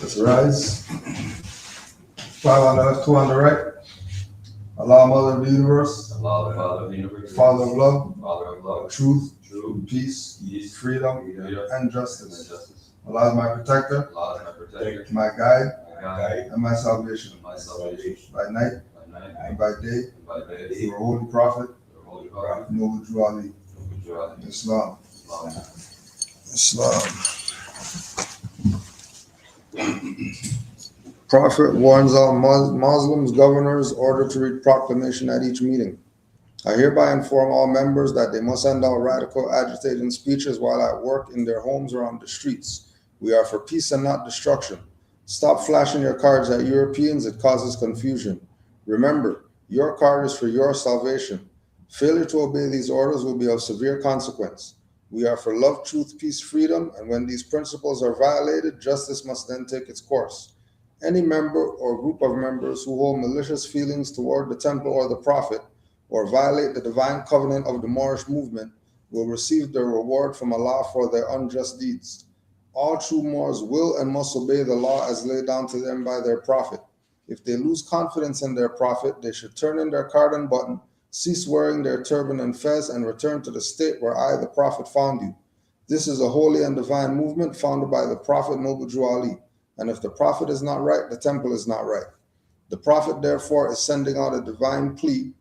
Let's rise. 5 on the left, 2 on the right. Allah, Mother of the Universe. Allah, the Father of the Universe. Father of love. Father of love. Truth. Truth. Peace. Peace. Freedom. Freedom. And justice. And justice. Allah is my protector. Allah is my protector. My guide. My guide. And my salvation. And my salvation. By night. By night. And by day. And by day. Through a holy prophet. Through a holy prophet. Noble Jew Ali. Noble Jew Ali. Islam. Islam. Prophet warns all Muslims, governors, ordered to read proclamation at each meeting. I hereby inform all members that they must send out radical, agitating speeches while at work, in their homes, or on the streets. We are for peace and not destruction. Stop flashing your cards at Europeans. It causes confusion. Remember, your card is for your salvation. Failure to obey these orders will be of severe consequence. We are for love, truth, peace, freedom, and when these principles are violated, justice must then take its course. Any member or group of members who hold malicious feelings toward the temple or the prophet, or violate the divine covenant of the Moorish movement, will receive their reward from Allah for their unjust deeds. All true Moors will and must obey the law as laid down to them by their prophet. If they lose confidence in their prophet, they should turn in their card and button, cease wearing their turban and fez, and return to the state where I, the prophet, found you. This is a holy and divine movement founded by the prophet Noble Jew Ali. And if the prophet is not right, the temple is not right. The prophet, therefore, is sending out a divine plea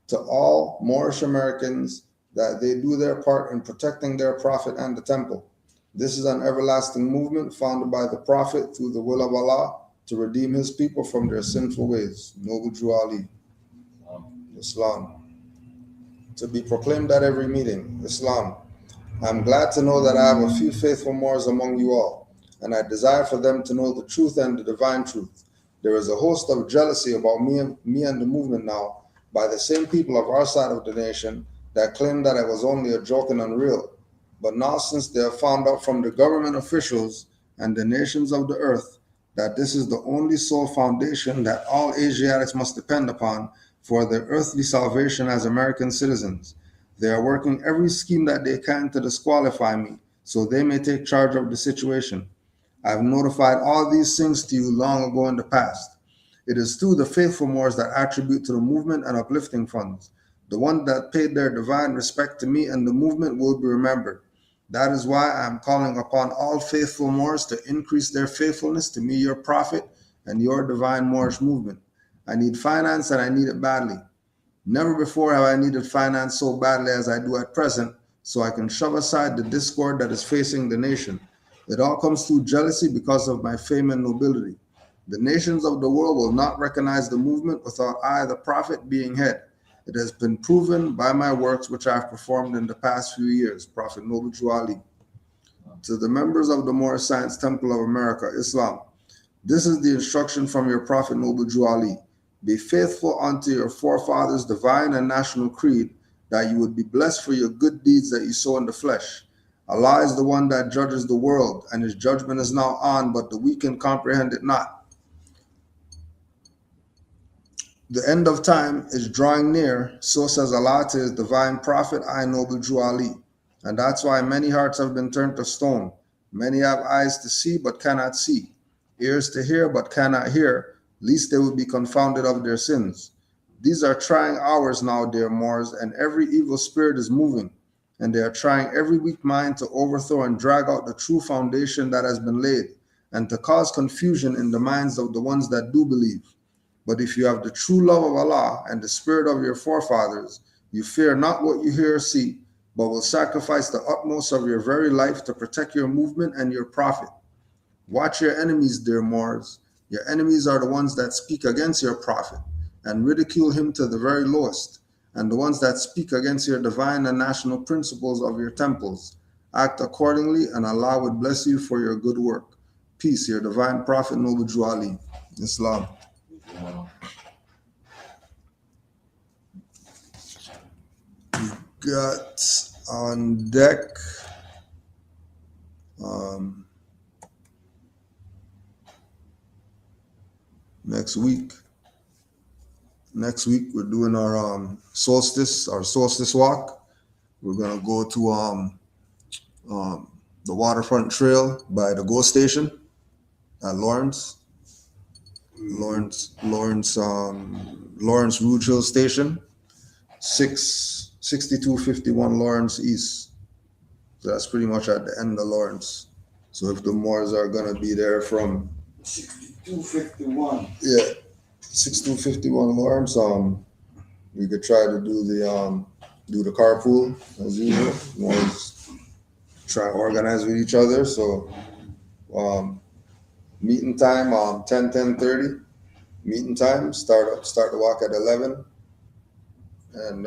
to all Moorish Americans that they do their part in protecting their prophet and the temple. This is an everlasting movement founded by the prophet through the will of Allah to redeem his people from their sinful ways. Noble Jew Ali. Islam. To be proclaimed at every meeting. Islam. I am glad to know that I have a few faithful Moors among you all, and I desire for them to know the truth and the divine truth. There is a host of jealousy about me and the movement now by the same people of our side of the nation that claim that it was only a joke and unreal. But now, since they have found out from the government officials and the nations of the earth that this is the only sole foundation that all Asiatics must depend upon for their earthly salvation as American citizens, they are working every scheme that they can to disqualify me so they may take charge of the situation. I have notified all these things to you long ago in the past. It is through the faithful Moors that attribute to the movement and uplifting funds. The ones that paid their divine respect to me and the movement will be remembered. That is why I am calling upon all faithful Moors to increase their faithfulness to me, your prophet, and your divine Moorish movement. I need finance and I need it badly. Never before have I needed finance so badly as I do at present, so I can shove aside the discord that is facing the nation. It all comes through jealousy because of my fame and nobility. The nations of the world will not recognize the movement without I, the prophet, being head. It has been proven by my works which I have performed in the past few years. Prophet Noble Jew Ali. To the members of the Moorish Science Temple of America, Islam, this is the instruction from your Prophet Noble Jew Ali. Be faithful unto your forefathers' divine and national creed, that you would be blessed for your good deeds that you sow in the flesh. Allah is the one that judges the world, and his judgment is now on, but the weak can comprehend it not. The end of time is drawing near, so says Allah to his divine prophet, I, Noble Jew Ali. And that's why many hearts have been turned to stone. Many have eyes to see, but cannot see, ears to hear, but cannot hear, lest they will be confounded of their sins. These are trying hours now, dear Moors, and every evil spirit is moving, and they are trying every weak mind to overthrow and drag out the true foundation that has been laid, and to cause confusion in the minds of the ones that do believe. But if you have the true love of Allah and the spirit of your forefathers, you fear not what you hear or see, but will sacrifice the utmost of your very life to protect your movement and your prophet. Watch your enemies, dear Moors. Your enemies are the ones that speak against your prophet and ridicule him to the very lowest, and the ones that speak against your divine and national principles of your temples. Act accordingly, and Allah would bless you for your good work. Peace, your divine prophet, Noble Jew Ali. Islam. Got on deck next week next week we're doing our solstice walk. We're gonna go to the waterfront trail by the GO station at Lawrence Rouge Hill Station, 6251 Lawrence East. So that's pretty much at the end of Lawrence. So if the Moors are gonna be there from 6251. 6251 Lawrence, we could try to do the carpool as usual. Moors try to organize with each other. So meeting time 10:30. Meeting time, start the walk at 11, and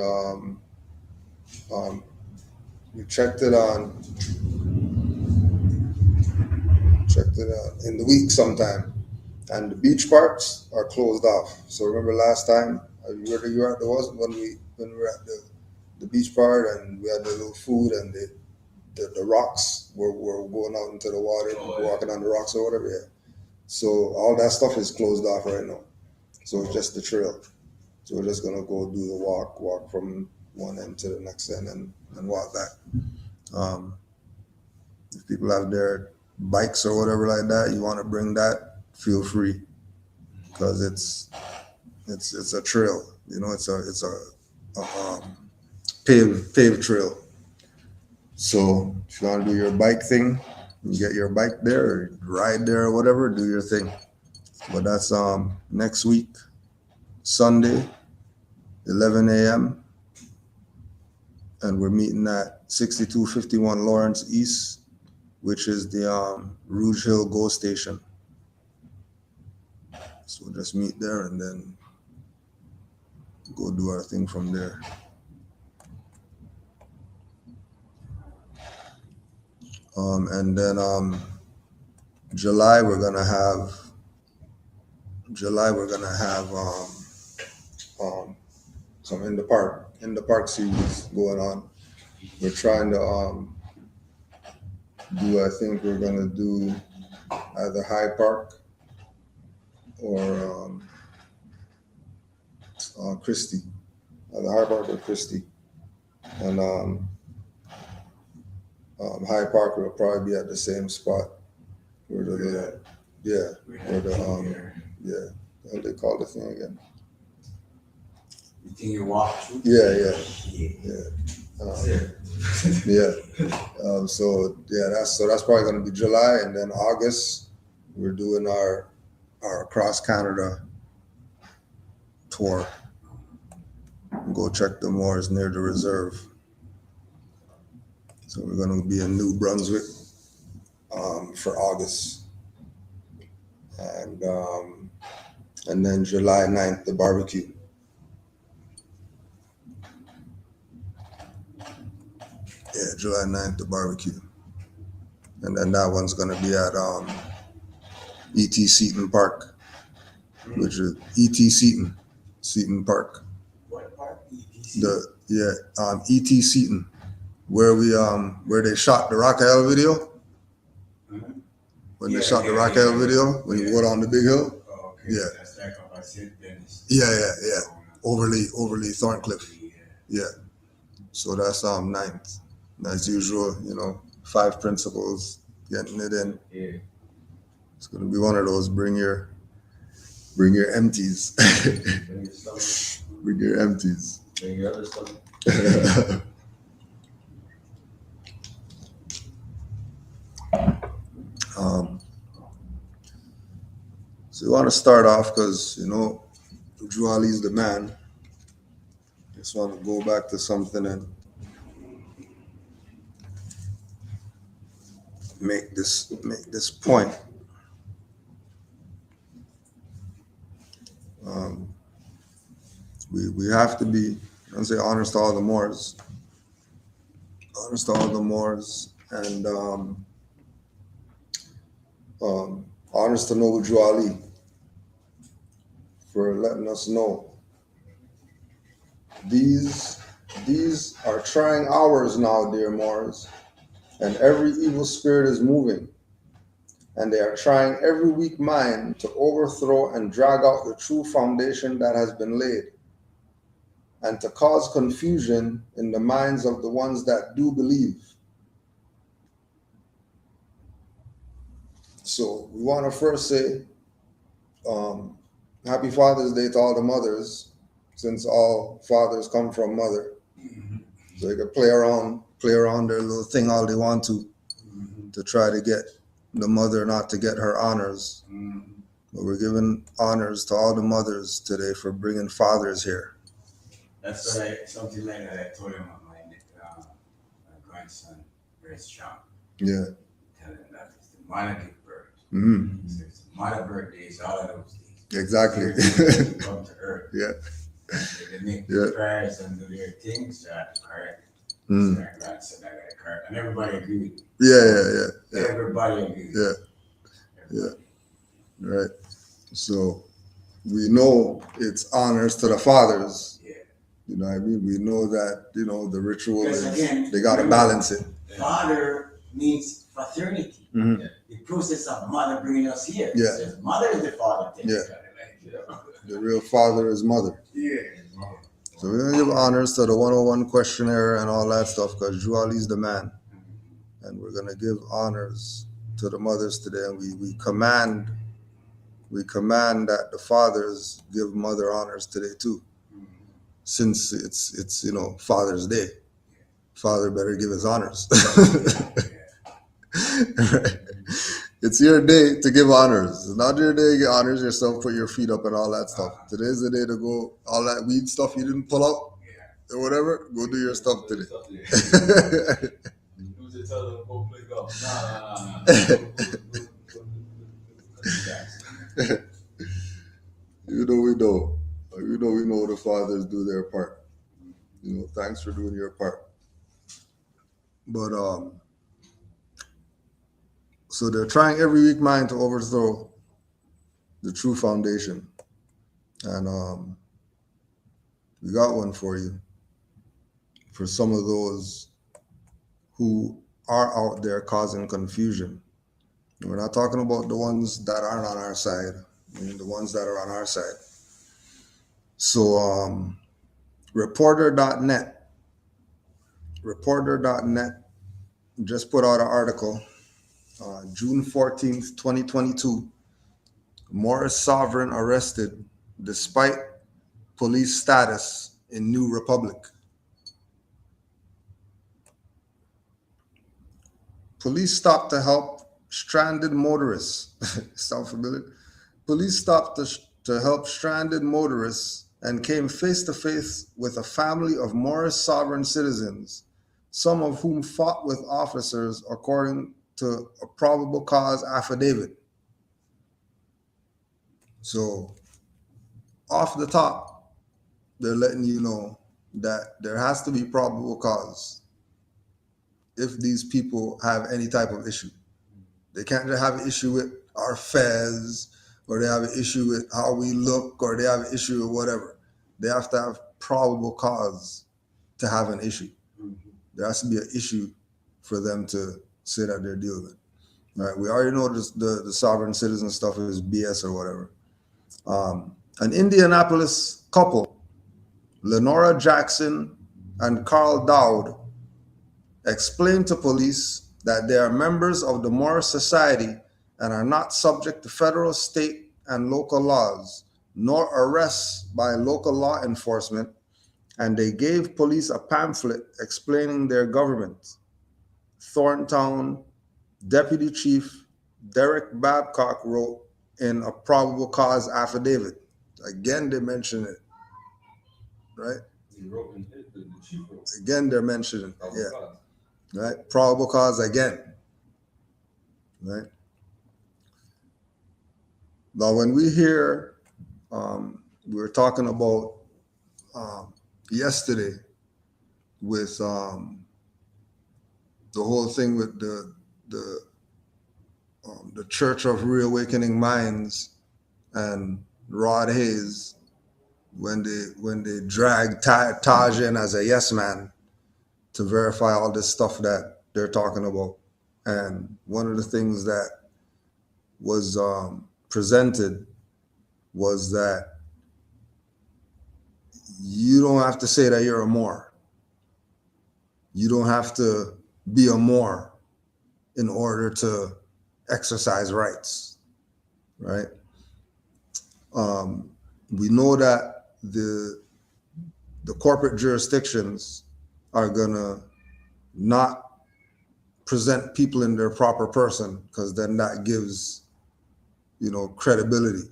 we checked it in the week sometime, and the beach parks are closed off. So remember last time you were at when we were at the beach part, and we had the little food, and the rocks were going out into the water, walking on the rocks or whatever. Yeah. So all that stuff is closed off right now. So it's just the trail. So we're just gonna go do the walk from one end to the next end and walk back. If people have their bikes or whatever like that, you want to bring that, feel free, because it's a trail. You know, it's a paved trail. So if you want to do your bike thing, you get your bike there, or ride there or whatever, do your thing. But that's next week, Sunday, 11 a.m. And we're meeting at 6251 Lawrence East, which is the Rouge Hill GO station. So we'll just meet there and then go do our thing from there. And then July we're gonna have some in the park series going on. We're trying to I think we're gonna do either High Park or Christie, either High Park or Christie, and High Park will probably be at the same spot where what they call the thing again? You think you walk through? Yeah. So that's probably going to be July, and then August we're doing our cross Canada tour. Go check the Moors near the reserve. So we're going to be in New Brunswick for August, and then July 9th the barbecue. Yeah, July 9th, the barbecue. And then that one's going to be at E.T. Seton Park, which is E.T. Seton Park. What park? E.T. Seton, where they shot the Raquel video. Mm-hmm. When they shot the Raquel video, when you go down the big hill. Oh, okay. Yeah. That's that up by St. Denis. Yeah. Overly Thorncliffe. Yeah. So that's 9th. As usual, 5 principles, getting it in. Yeah. It's gonna be one of those bring your empties. Bring your stuff. Bring your empties. Bring your other stuff. So you want to start off because Drew Ali's the man. Just want to go back to something and make this point. We have to be, I say, honest to all the Moors. Honest to all the Moors, and honest to Noble Drew Ali for letting us know these are trying hours now, dear Moors, and every evil spirit is moving, and they are trying every weak mind to overthrow and drag out the true foundation that has been laid. and to cause confusion in the minds of the ones that do believe. So we want to first say Happy Father's Day to all the mothers, since all fathers come from mother. So they can play around their little thing all they want to try to get the mother not to get her honors. But we're giving honors to all the mothers today for bringing fathers here. That's what something like that I told him on my grandson, very strong. Yeah. Tell him that it's the mother give birth. Mm-hmm. So it's the mother birthdays, all of those days. Exactly. Come to earth. Yeah. They make Yeah. prayers and do their things, so I have to correct. Mm. So my grandson, I got to correct. And everybody agreed with me. Yeah. Everybody agreed. Yeah. Yeah. Right. So we know it's honors to the fathers. Yeah. You know what I mean? We know that, the ritual Because is, again, they got to balance it. Father means fraternity. Mm-hmm. The process of mother bringing us here. Yeah. Says mother is the father. Yeah. The real father is mother. Yeah. So we're going to give honors to the 101 questionnaire and all that stuff because Juali's the man. And we're going to give honors to the mothers today. And we command that the fathers give mother honors today too. Since it's Father's Day. Father better give his honors. Right. It's your day to give honors. It's not your day to get honors yourself, put your feet up and all that stuff. Today's the day to go, all that weed stuff you didn't pull out or whatever, go do your stuff today. We know the fathers do their part. Thanks for doing your part. But so they're trying every weak mind to overthrow the true foundation. And we got one for you. For some of those who are out there causing confusion. We're not talking about the ones that aren't on our side. I mean, the ones that are on our side. So reporter.net just put out an article June 14th, 2022. Morris Sovereign arrested despite police status in New Republic. Police stopped to help stranded motorists. Sound familiar? Police stopped to help stranded motorists and came face to face with a family of Morris Sovereign citizens, some of whom fought with officers according to a probable cause affidavit. So, off the top, they're letting you know that there has to be probable cause if these people have any type of issue. They can't just have an issue with our fez, or they have an issue with how we look, or they have an issue with whatever. They have to have probable cause to have an issue. There has to be an issue for them to say that they're dealing with. All right, we already know the sovereign citizen stuff is BS or whatever. An Indianapolis couple, Lenora Jackson and Carl Dowd, explained to police that they are members of the Moor Society and are not subject to federal, state, and local laws, nor arrests by local law enforcement, and they gave police a pamphlet explaining their government. Thorntown Deputy Chief Derek Babcock wrote in a probable cause affidavit. Again, they mention it, right? Again, they're mentioning, yeah. Right? Probable cause again. Right? Now, when we hear, we were talking about yesterday with the whole thing with the Church of Reawakening Minds and Rod Hayes, when they dragged Taj in as a yes man to verify all this stuff that they're talking about. And one of the things that was presented was that you don't have to say that you're a Moor. You don't have to be a Moor in order to exercise rights, right? We know that the corporate jurisdictions are gonna not present people in their proper person, because then that gives, credibility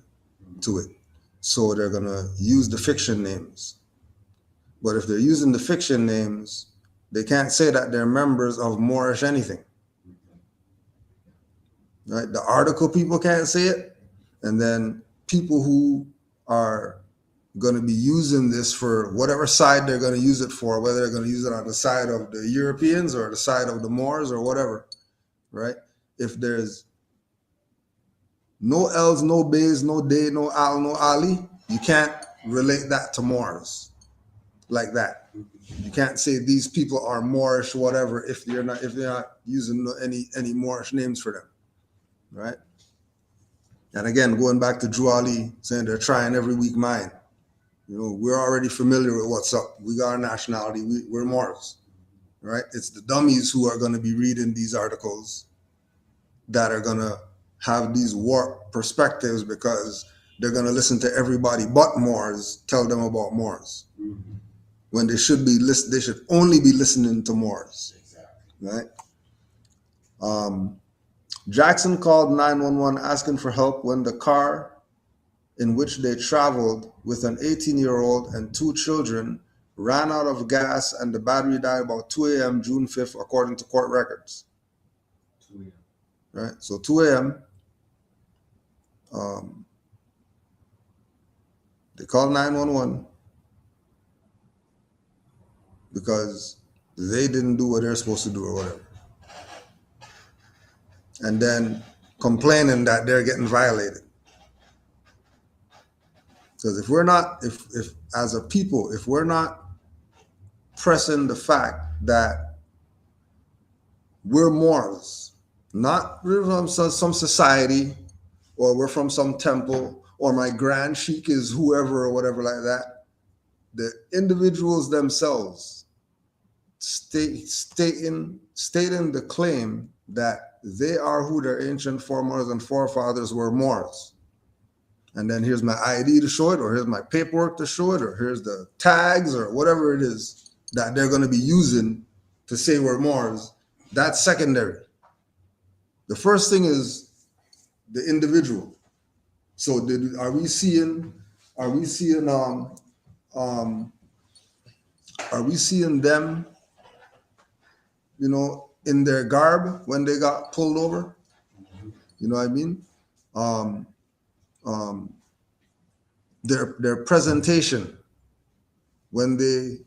to it. So they're gonna use the fiction names. But if they're using the fiction names, they can't say that they're members of Moorish anything. Right? The article people can't say it, and then people who are going to be using this for whatever side they're going to use it for, whether they're going to use it on the side of the Europeans or the side of the Moors or whatever, right? If there's no L's, no B's, no Day, no Al, no Ali, you can't relate that to Moors like that. You can't say these people are Moorish, whatever, if they're not using any Moorish names for them, right? And again, going back to Drew Ali saying they're trying every weak mind. We're already familiar with what's up. We got our nationality. We're Moors, right? It's the dummies who are going to be reading these articles that are going to have these warped perspectives, because they're going to listen to everybody but Moors tell them about Moors. Mm-hmm. When they should only be listening to Moors. Exactly. Right? Jackson called 911 asking for help when the car in which they traveled with an 18-year-old and 2 children ran out of gas, and the battery died about 2 a.m. June 5th, according to court records. 2 a.m. Right? So 2 a.m. They called 911 because they didn't do what they're supposed to do or whatever. And then complaining that they're getting violated. Because if we're not, if as a people, if we're not pressing the fact that we're Moors, not we're from some society, or we're from some temple, or my grand sheik is whoever or whatever like that, the individuals themselves stating the claim that they are who their ancient foremothers and forefathers were, Moors. And then here's my ID to show it, or here's my paperwork to show it, or here's the tags, or whatever it is that they're going to be using to say we're Moors. That's secondary. The first thing is the individual. So are we seeing them, in their garb when they got pulled over? You know what I mean? Their presentation when they,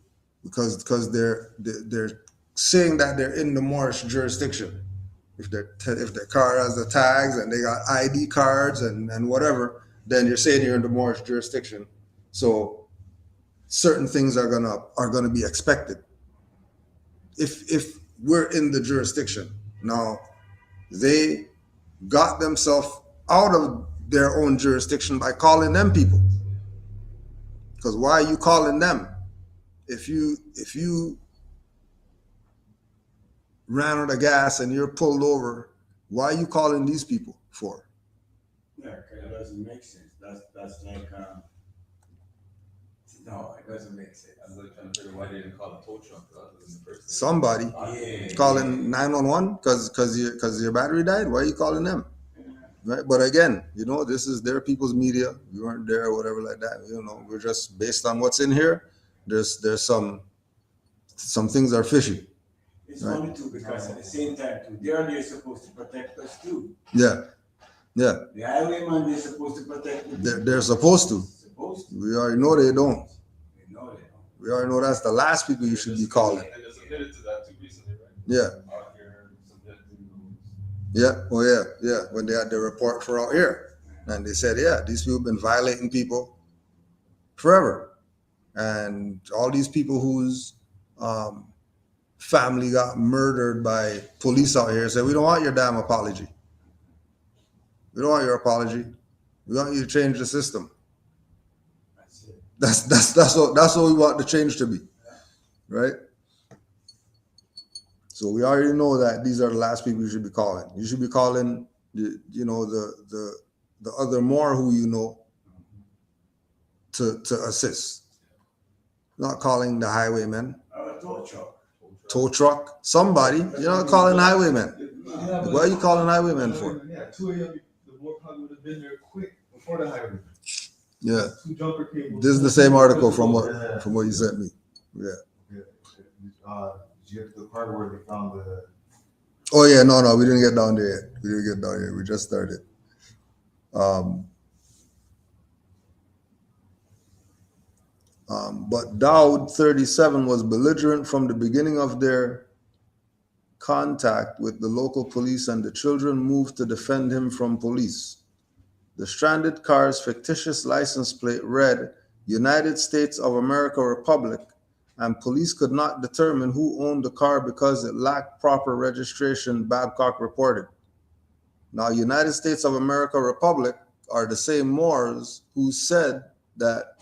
because they're saying that they're in the Moorish jurisdiction. If their car has the tags and they got ID cards and whatever, then you're saying you're in the Moorish jurisdiction. So certain things are gonna be expected. If we're in the jurisdiction. Now, they got themselves out of their own jurisdiction by calling them people. Because why are you calling them? If you ran out of gas and you're pulled over, why are you calling these people for? Yeah, it doesn't make sense. That's like no, it doesn't make sense. I was like trying to figure why they didn't call the tow truck rather than the person. Somebody calling 911 because your battery died. Why are you calling them? Right? But again, this is their people's media. We weren't there or whatever like that. We're just based on what's in here. There's some things are fishy. It's right? Funny too, because at the same time too, they're supposed to protect us too. Yeah. The highwayman, they're supposed to protect us. They're supposed to. We already know they don't. We already know that's the last people you should be calling. They just admitted to that too recently, right? Yeah. Out here, yeah. Oh yeah. When they had the report for out here, and they said, these people have been violating people forever, and all these people whose family got murdered by police out here said, we don't want your damn apology. We don't want your apology. We want you to change the system. That's it. That's what we want the change to be, right? So we already know that these are the last people you should be calling. You should be calling, the other Moor who you know to assist. Not calling the highwaymen, Tow truck. tow truck, somebody. You're not calling highwaymen. Yeah, What are you calling highwaymen for? Yeah, 2 a.m. The Moor probably would have been there quick before the highway. Yeah, 2 jumper cables. this is the same article from what you sent me. Yeah. Did you get to the part where they found the? Oh yeah, no, we didn't get down there yet. We just started. But Dowd 37 was belligerent from the beginning of their contact with the local police, and the children moved to defend him from police. The stranded car's fictitious license plate read United States of America Republic, and police could not determine who owned the car because it lacked proper registration, Babcock reported. Now, United States of America Republic are the same Moors who said that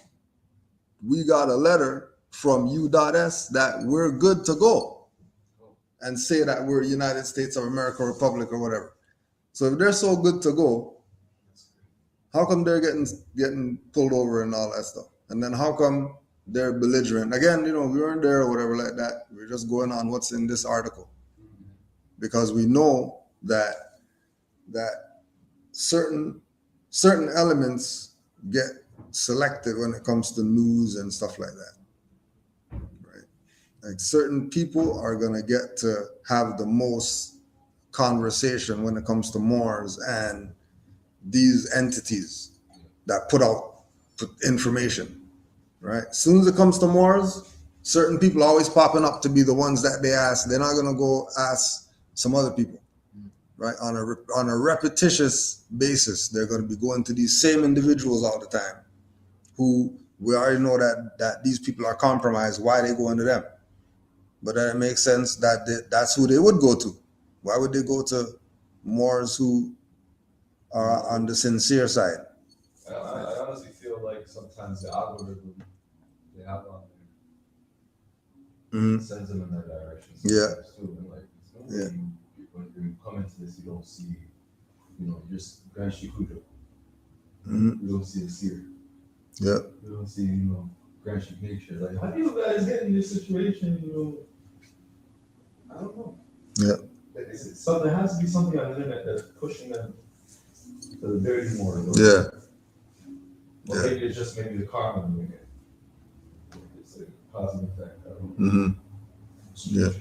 we got a letter from U.S. that we're good to go and say that we're United States of America Republic or whatever. So if they're so good to go, how come they're getting pulled over and all that stuff? And then how come they're belligerent? Again, we weren't there or whatever like that. We're just going on what's in this article. Because we know that certain elements get selected when it comes to news and stuff like that. Right? Like certain people are gonna get to have the most conversation when it comes to Moors and these entities that put information, right? As soon as it comes to Moors, certain people are always popping up to be the ones that they ask. They're not going to go ask some other people, right? On a repetitious basis, they're going to be going to these same individuals all the time who we already know that these people are compromised. Why they go into them? But then it makes sense that that's who they would go to. Why would they go to Moors who are on the sincere side? I honestly feel like sometimes the algorithm they have on there sends them in that direction. Yeah. And like, when you come into this, you don't see, just Grand Shikudo. You don't see the seer. Yeah. You don't see, Grand Shik nature. Like, how do you guys get in this situation? I don't know. Yeah. So there has to be something on the internet that's pushing them to the dirty more. Yeah. Or maybe it's just maybe the karma doing it. It's a positive effect. I don't know. Yeah.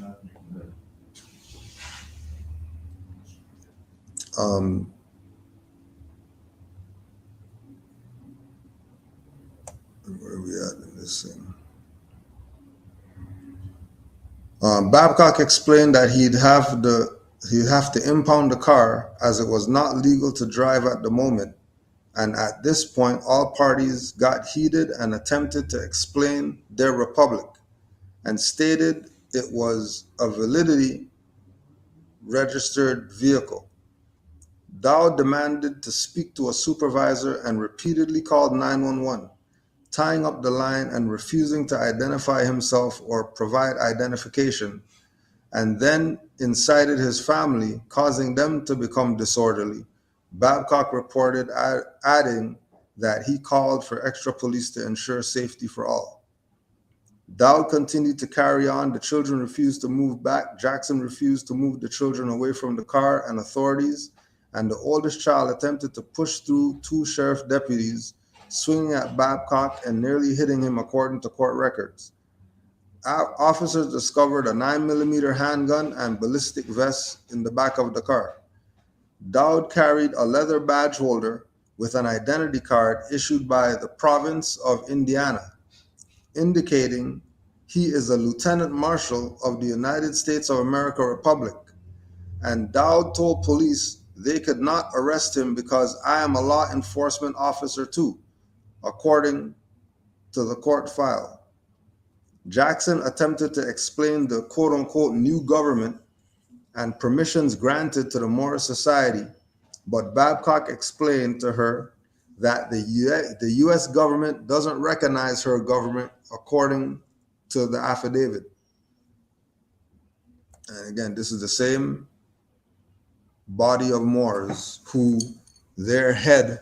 Where are we at in this thing? Babcock explained that he'd have to impound the car as it was not legal to drive at the moment. And at this point, all parties got heated and attempted to explain their republic and stated it was a validity registered vehicle. Dow demanded to speak to a supervisor and repeatedly called 911, tying up the line and refusing to identify himself or provide identification, and then incited his family, causing them to become disorderly. Babcock reported, adding that he called for extra police to ensure safety for all. Dowd continued to carry on. The children refused to move back. Jackson refused to move the children away from the car and authorities, and the oldest child attempted to push through two sheriff deputies, swinging at Babcock and nearly hitting him, according to court records. Officers discovered a 9mm handgun and ballistic vest in the back of the car. Dowd carried a leather badge holder with an identity card issued by the province of Indiana, indicating he is a lieutenant marshal of the United States of America Republic. And Dowd told police they could not arrest him because I am a law enforcement officer too, according to the court file. Jackson attempted to explain the quote-unquote new government and permissions granted to the Moor Society, but Babcock explained to her that the U.S. government doesn't recognize her government according to the affidavit. And again, this is the same body of Moors who their head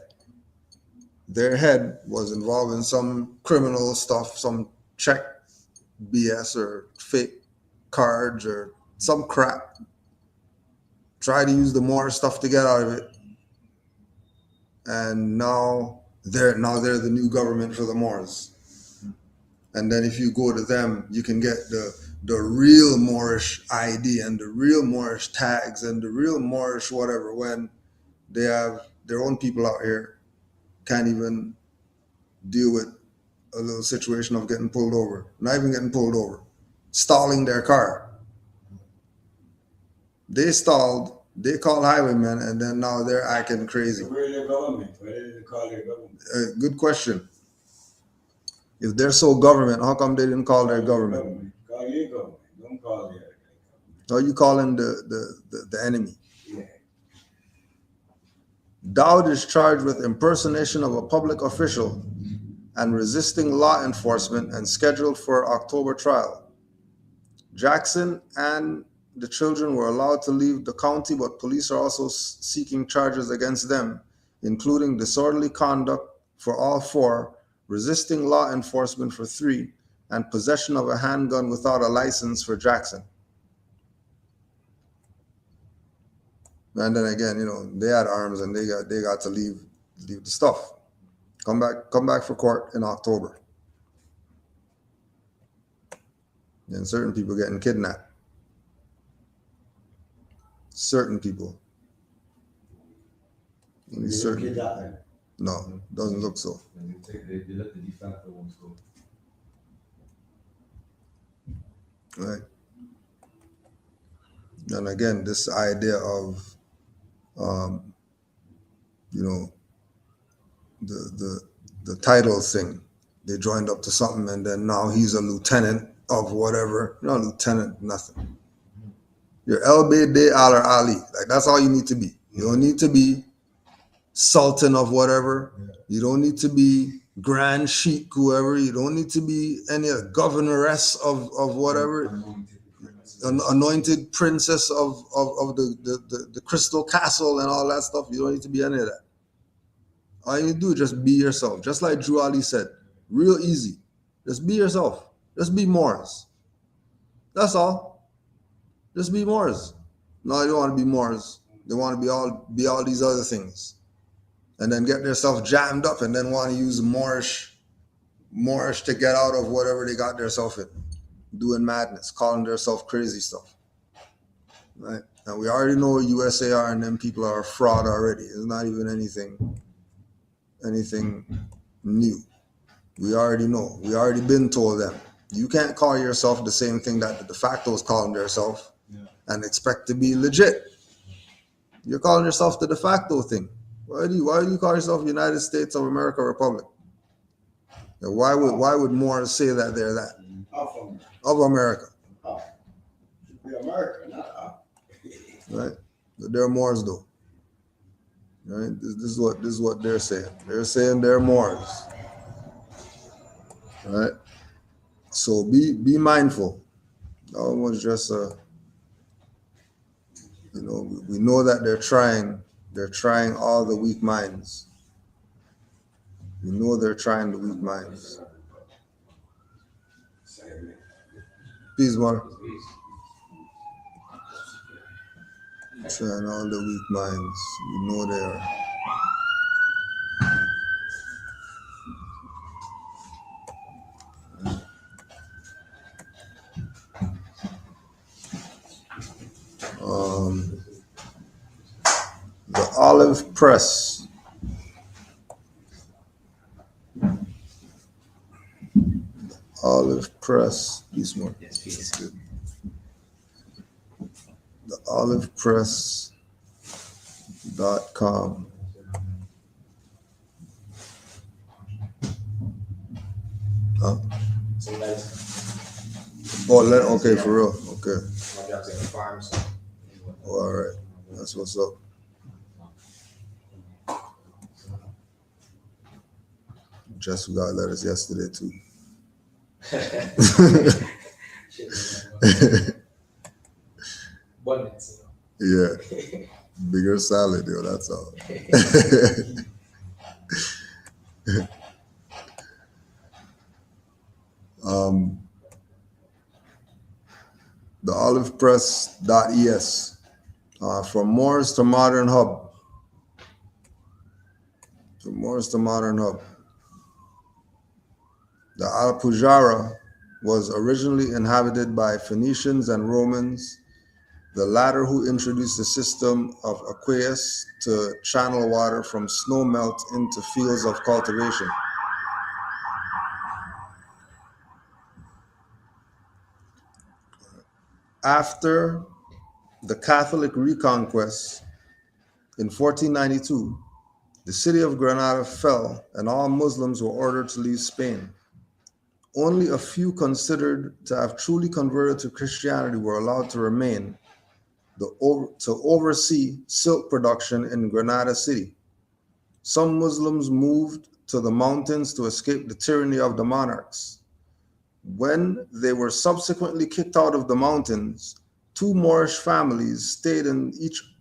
was involved in some criminal stuff, some check BS or fake cards or some crap. Try to use the Moor stuff to get out of it. And now they're the new government for the Moors. And then if you go to them, you can get the real Moorish ID and the real Moorish tags and the real Moorish whatever, when they have their own people out here can't even deal with a little situation of getting pulled over, not even getting pulled over, stalling their car. They stalled, they called highwaymen, and then now they're acting crazy. So where's their government? Why did they call their government? Good question. If they're so government, how come they didn't call their government? Call your government. Don't call their government. How you calling the enemy? Yeah. Dowd is charged with impersonation of a public official and resisting law enforcement and scheduled for October trial. Jackson and the children were allowed to leave the county, but police are also seeking charges against them, including disorderly conduct for all four, resisting law enforcement for 3, and possession of a handgun without a license for Jackson. And then again, they had arms and they got to leave the stuff. Come back for court in October. And certain people getting kidnapped. Certain people. Only certain. No, doesn't look so. And they let the de facto ones go. Right. And again, this idea of the title thing. They joined up to something and then now he's a lieutenant of whatever. You're not a lieutenant, nothing. You're El Bede Al Ali. Like, that's all you need to be. You don't need to be Sultan of whatever. You don't need to be Grand Sheikh, whoever. You don't need to be any governoress of whatever. Anointed princess of the Crystal Castle and all that stuff. You don't need to be any of that. All you need to do is just be yourself. Just like Drew Ali said. Real easy. Just be yourself. Just be Moors. That's all. Just be Moors. No, they don't want to be Moors. They want to be all these other things. And then get themselves jammed up and then want to use Moorish to get out of whatever they got themselves in. Doing madness, calling themselves crazy stuff. Right? And we already know USAR and them people are a fraud already. It's not even anything new. We already know. We already been told them. You can't call yourself the same thing that the de facto is calling themselves and expect to be legit. You're calling yourself the de facto thing. Why do you call yourself United States of America Republic? And why would Moore say that they're that? Of America. Should be America, not Right? But they're Moors though. Right? This is what they're saying. They're saying they're Moors. Right? So be mindful. That one was just we know that they're trying all the weak minds. We know they're trying the weak minds. Peace, Mark. Trying all the weak minds. We know they are. The Olive Press. Olive Press. Peace, Mark. Yes, peace. The olivepress.com. Huh? So that's Okay, for real. Okay. my job's at the farm, so. Oh, all right. That's what's up. Jess got letters yesterday too. Shit, man. Abundance, Yeah, bigger salad, yo. That's all. The olivepress.es, from Moors to Modern Hub. From Moors to Modern Hub. The Al Pujara was originally inhabited by Phoenicians and Romans, the latter who introduced the system of aqueous to channel water from snow melt into fields of cultivation. After the Catholic reconquest in 1492, the city of Granada fell and all Muslims were ordered to leave Spain. Only a few considered to have truly converted to Christianity were allowed to remain to oversee silk production in Granada City. Some Muslims moved to the mountains to escape the tyranny of the monarchs. When they were subsequently kicked out of the mountains, 2 Moorish families stayed in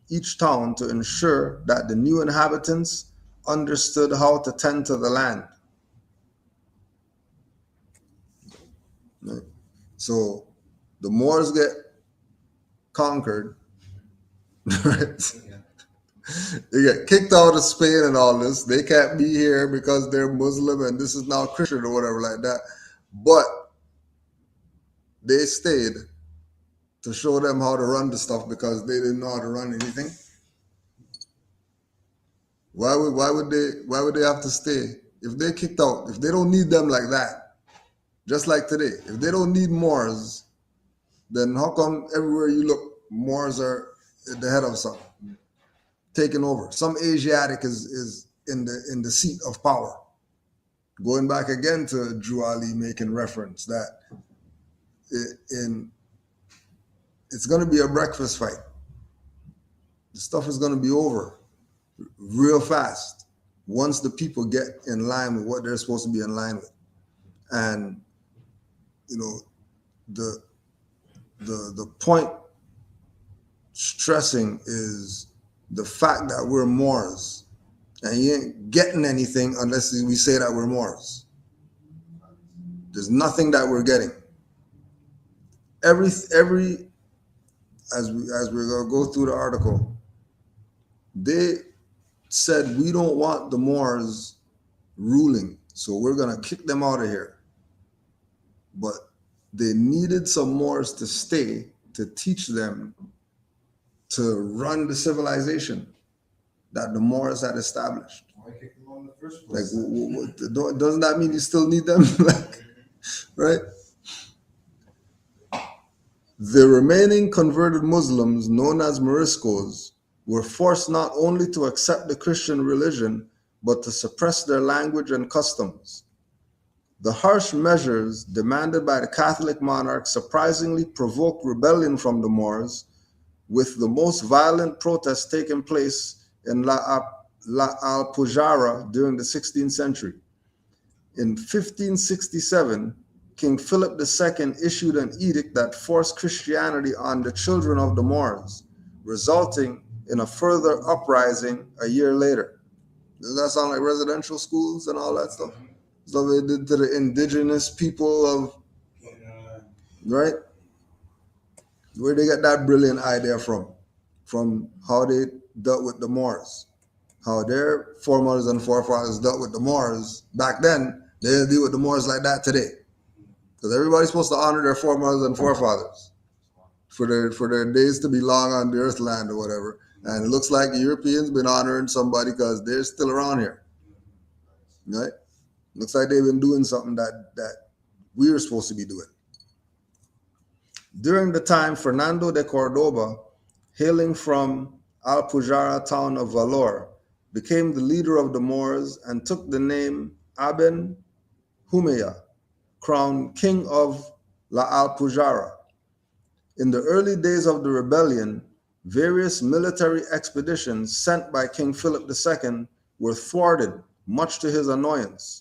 each town to ensure that the new inhabitants understood how to tend to the land. Right? So the Moors get conquered, right? They get kicked out of Spain and all this. They can't be here because they're Muslim and this is now Christian or whatever like that. But they stayed to show them how to run the stuff because they didn't know how to run anything. Why would they have to stay? If they're kicked out, if they don't need them like that, just like today, if they don't need Moors, then how come everywhere you look, Moors are at the head of something, taking over? Some Asiatic is in the seat of power. Going back again to Drew Ali making reference that it's going to be a breakfast fight. The stuff is going to be over real fast once the people get in line with what they're supposed to be in line with. And you know, the point stressing is the fact that we're Moors, and you ain't getting anything unless we say that we're Moors. There's nothing that we're getting. Every as we're gonna go through the article, they said we don't want the Moors ruling, so we're gonna kick them out of here. But they needed some Moors to stay to teach them to run the civilization that the Moors had established. Why kick them out in the first place? Like, doesn't that mean you still need them? Like, right? The remaining converted Muslims, known as Moriscos, were forced not only to accept the Christian religion, but to suppress their language and customs. The harsh measures demanded by the Catholic monarch surprisingly provoked rebellion from the Moors, with the most violent protests taking place in La Alpujarra during the 16th century. In 1567, King Philip II issued an edict that forced Christianity on the children of the Moors, resulting in a further uprising a year later. Does that sound like residential schools and all that stuff? Stuff they did to the indigenous people of, right? Where they get that brilliant idea from how they dealt with the Moors. How their foremothers and forefathers dealt with the Moors back then, they didn't deal with the Moors like that today. Because everybody's supposed to honor their foremothers and forefathers for their days to be long on the earth land or whatever. And it looks like the Europeans been honoring somebody because they're still around here. Right? Looks like they've been doing something that we're supposed to be doing. During the time, Fernando de Cordoba, hailing from Alpujarra town of Valor, became the leader of the Moors and took the name Aben Humeya, crowned king of La Alpujarra. In the early days of the rebellion, various military expeditions sent by King Philip II were thwarted, much to his annoyance.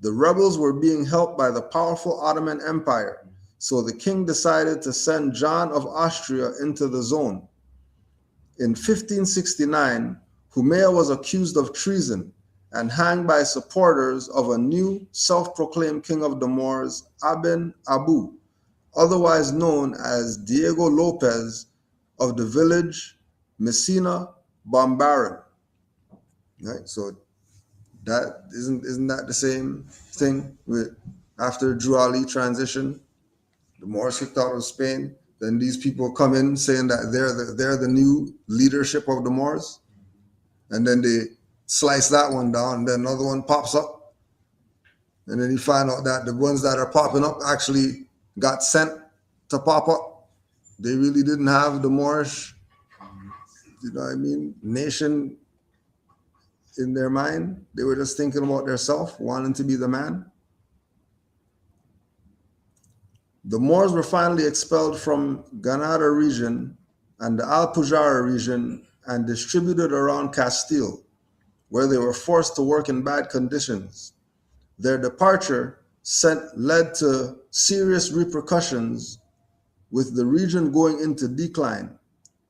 The rebels were being helped by the powerful Ottoman Empire, so the king decided to send John of Austria into the zone. In 1569, Humayr was accused of treason and hanged by supporters of a new self-proclaimed king of the Moors, Aben Abu, otherwise known as Diego Lopez of the village Messina Bombaran. Right, so that isn't that the same thing with after Drew Ali transition, the Moors kicked out of Spain, then these people come in saying that they're the new leadership of the Moors, and then they slice that one down, and then another one pops up, and then you find out that the ones that are popping up actually got sent to pop up. They really didn't have the Moorish, you know what I mean, nation in their mind. They were just thinking about themselves, wanting to be the man. The Moors were finally expelled from Granada region and the Alpujarra region and distributed around Castile, where they were forced to work in bad conditions. Their departure led to serious repercussions, with the region going into decline,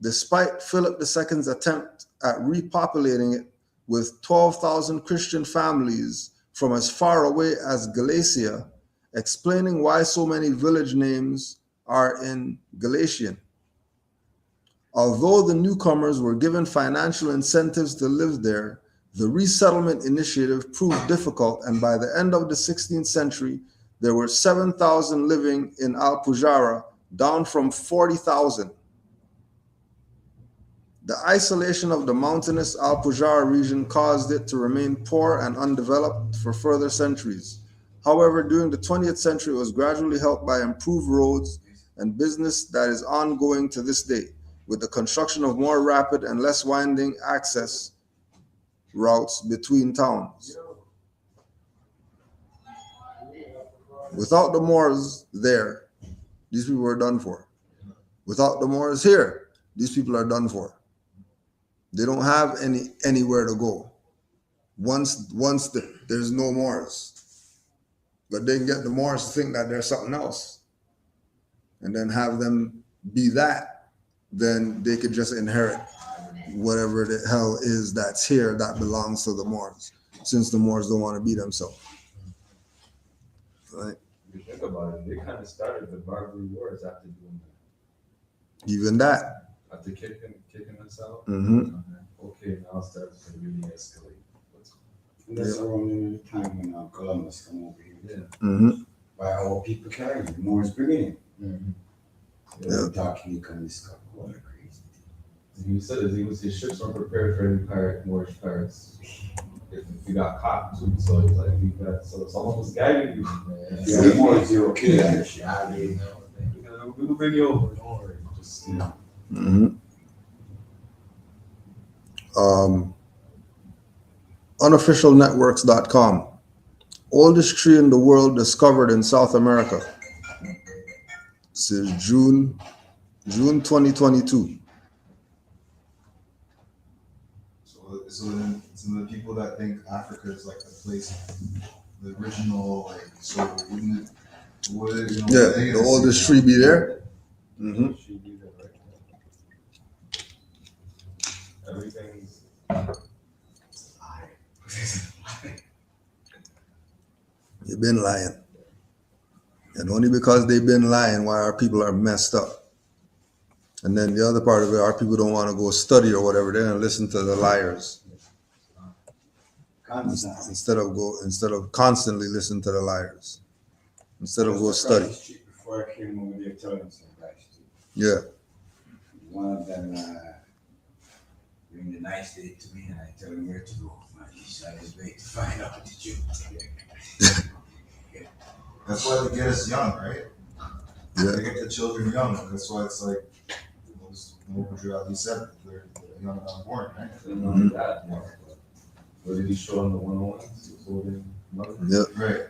despite Philip II's attempt at repopulating it with 12,000 Christian families from as far away as Galicia, explaining why so many village names are in Galician. Although the newcomers were given financial incentives to live there, the resettlement initiative proved difficult, and by the end of the 16th century, there were 7,000 living in Alpujarra, down from 40,000. The isolation of the mountainous Alpujarra region caused it to remain poor and undeveloped for further centuries. However, during the 20th century, it was gradually helped by improved roads and business that is ongoing to this day, with the construction of more rapid and less winding access routes between towns. Without the Moors there, these people are done for. Without the Moors here, these people are done for. They don't have anywhere to go. Once there's no Moors. But they can get the Moors to think that there's something else, and then have them be that, then they could just inherit whatever the hell is that's here that belongs to the Moors, since the Moors don't want to be themselves. Right? If you think about it, they kind of started the Barbary Wars after doing that. Even that. After kicking us out. Mm-hmm. Okay, now it starts to really escalate. And that's around the time when Columbus come over here. Yeah. Mm-hmm. By our people carrying it, Moors bringing it. Mm-hmm. They're talking, you can discover what a crazy thing. He said his ships weren't prepared for any Moorish pirates. If you got caught too, so it's like so someone was guiding you. Yeah, the Moors, you're okay. Yeah, they know. We will bring you over. Don't worry. Just Mm-hmm. Unofficialnetworks.com. Oldest tree in the world discovered in South America. This is June 2022. So then some of the people that think Africa is like a place, the original, like, so wouldn't it, Yeah, the oldest tree be there. Mm-hmm. Should be there, right? Everything's You've been lying. And only because they've been lying why our people are messed up. And then the other part of it, our people don't want to go study or whatever. They're going to listen to the liars. Instead of constantly listen to the liars. Instead of go study. Before I came over there, telling some guys too. Yeah. One of them bring the nice day to me, and I tell him where to go. He's on his way to find out the truth. That's why they get us young, right? Yeah. They get the children young. That's why it's like, what you said, they're young and unborn, right? not that. What did he show on the 101? Yep. Right.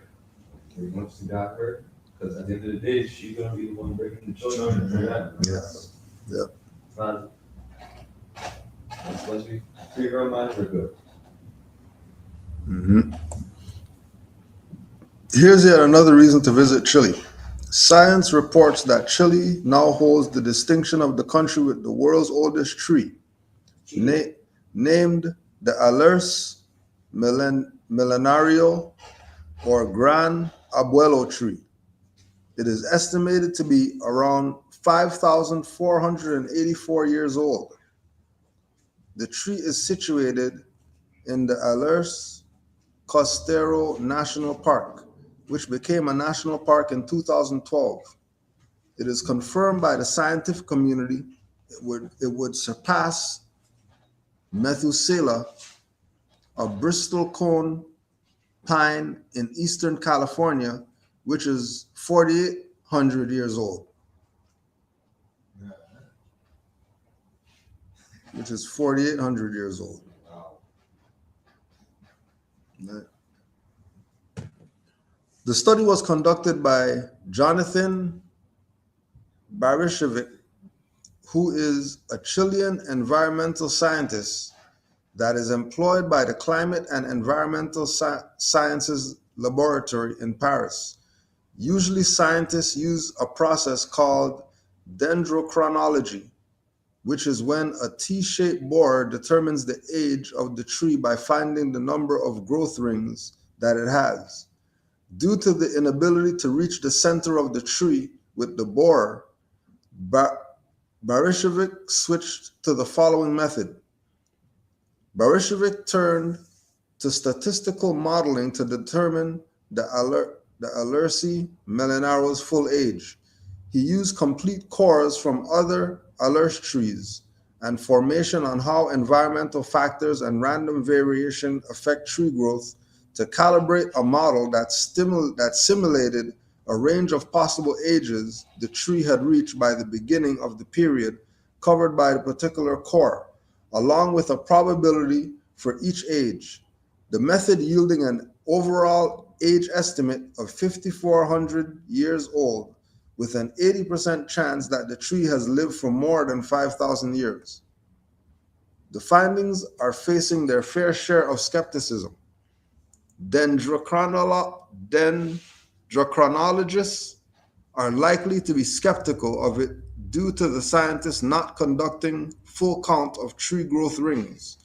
Once she got her, because at the end of the day, she's gonna be the one breaking the children. Yeah. Yep. It's not. Once we figure our minds, we're good. Mm-hmm. Here's yet another reason to visit Chile. Science reports that Chile now holds the distinction of the country with the world's oldest tree, named the Alerce millenario or Gran Abuelo tree. It is estimated to be around 5,484 years old. The tree is situated in the Alerce Costero National Park, which became a national park in 2012. It is confirmed by the scientific community it would surpass Methuselah, a Bristol cone pine in eastern California, which is 4,800 years old. Yeah. Which is 4,800 years old. Wow. Right. The study was conducted by Jonathan Barishevich, who is a Chilean environmental scientist that is employed by the Climate and Environmental Sciences Laboratory in Paris. Usually scientists use a process called dendrochronology, which is when a T-shaped borer determines the age of the tree by finding the number of growth rings that it has. Due to the inability to reach the center of the tree with the borer, Barishevich switched to the following method. Barishevich turned to statistical modeling to determine the Alerce millenaro's full age. He used complete cores from other Alerce trees and formation on how environmental factors and random variation affect tree growth to calibrate a model that simulated a range of possible ages the tree had reached by the beginning of the period covered by the particular core, along with a probability for each age. The method yielding an overall age estimate of 5,400 years old, with an 80% chance that the tree has lived for more than 5,000 years. The findings are facing their fair share of skepticism. Dendrochronologists are likely to be skeptical of it due to the scientists not conducting full count of tree growth rings.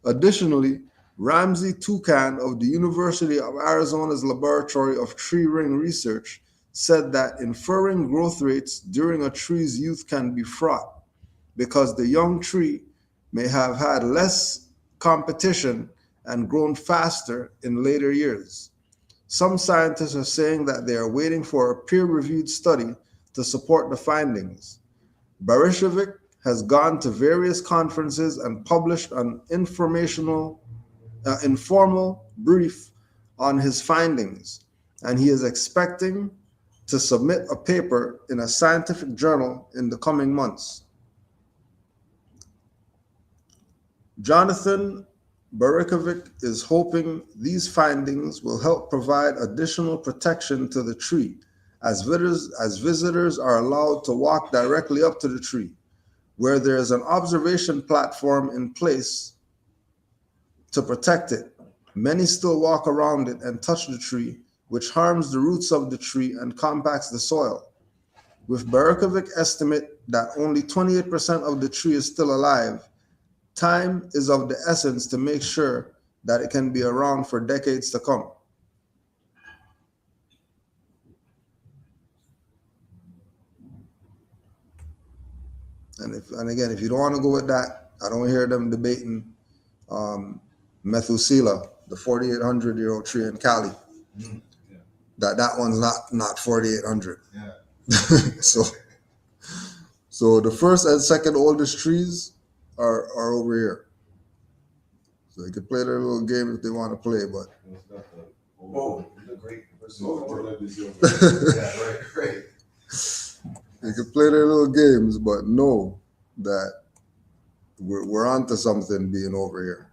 Additionally, Ramsey Toucan of the University of Arizona's Laboratory of Tree Ring Research said that inferring growth rates during a tree's youth can be fraught because the young tree may have had less competition and grown faster in later years. Some scientists are saying that they are waiting for a peer-reviewed study to support the findings. Barishevich has gone to various conferences and published an informal brief on his findings, and he is expecting to submit a paper in a scientific journal in the coming months. Jonathan Barishevich is hoping these findings will help provide additional protection to the tree as visitors are allowed to walk directly up to the tree, where there is an observation platform in place to protect it. Many still walk around it and touch the tree, which harms the roots of the tree and compacts the soil. With Barishevich's estimate that only 28% of the tree is still alive, time is of the essence to make sure that it can be around for decades to come. And again, if you don't want to go with that, I don't hear them debating Methuselah, the 4,800-year-old tree in Cali. Yeah. That one's not 4,800. Yeah. So the first and second oldest trees are over here. So they can play their little game if they want to play, but It's got the Oh, the great versus Yeah, right. they can play their little games, but know that we're onto something being over here.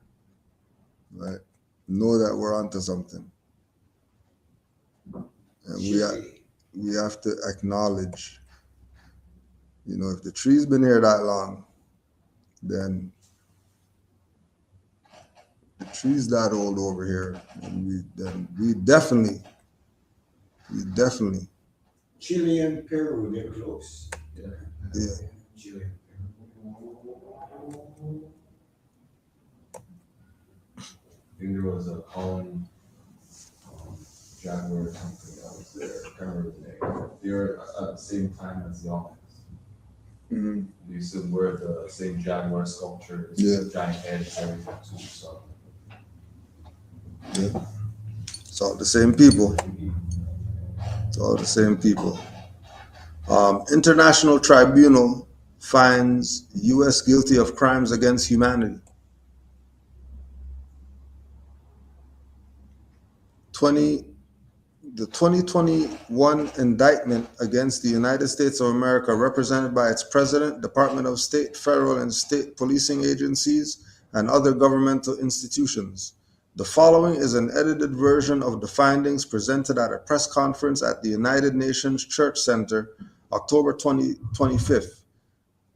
Right? Know that we're onto something. And we have to acknowledge, if the tree's been here that long, then the tree's that old over here, and we definitely Definitely. Chile and Peru, they're close. Yeah. Chile and I think there was a colony Jaguar company that was there. I can't remember the name. They were at the same time as the Almonds. Mhm. They used to wear the same Jaguar sculptures, Yeah. giant heads, everything too. So It's all the same people. It's all the same people. International Tribunal finds U.S. guilty of crimes against humanity. The 2021 indictment against the United States of America, represented by its president, Department of State, federal and state policing agencies, and other governmental institutions. The following is an edited version of the findings presented at a press conference at the United Nations Church Center, October 25th.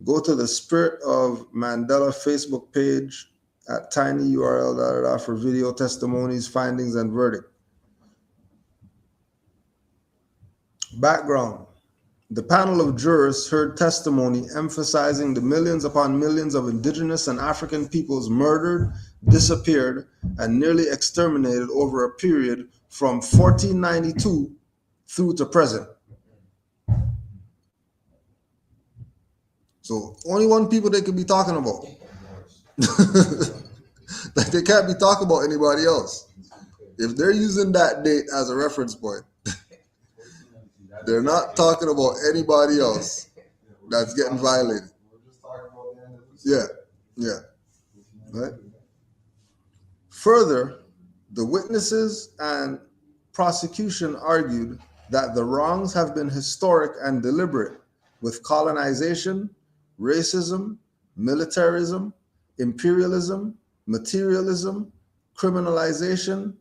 Go to the Spirit of Mandela Facebook page at tinyurl for video testimonies, findings, and verdict. Background. The panel of jurors heard testimony emphasizing the millions upon millions of indigenous and African peoples murdered, disappeared, and nearly exterminated over a period from 1492 through to present. So only one people they could be talking about. Like they can't be talking about anybody else. If they're using that date as a reference point, they're not talking about anybody else that's getting violated. We're just talking about the end of the Yeah. Right. Further, the witnesses and prosecution argued that the wrongs have been historic and deliberate, with colonization, racism, militarism, imperialism, materialism, criminalization,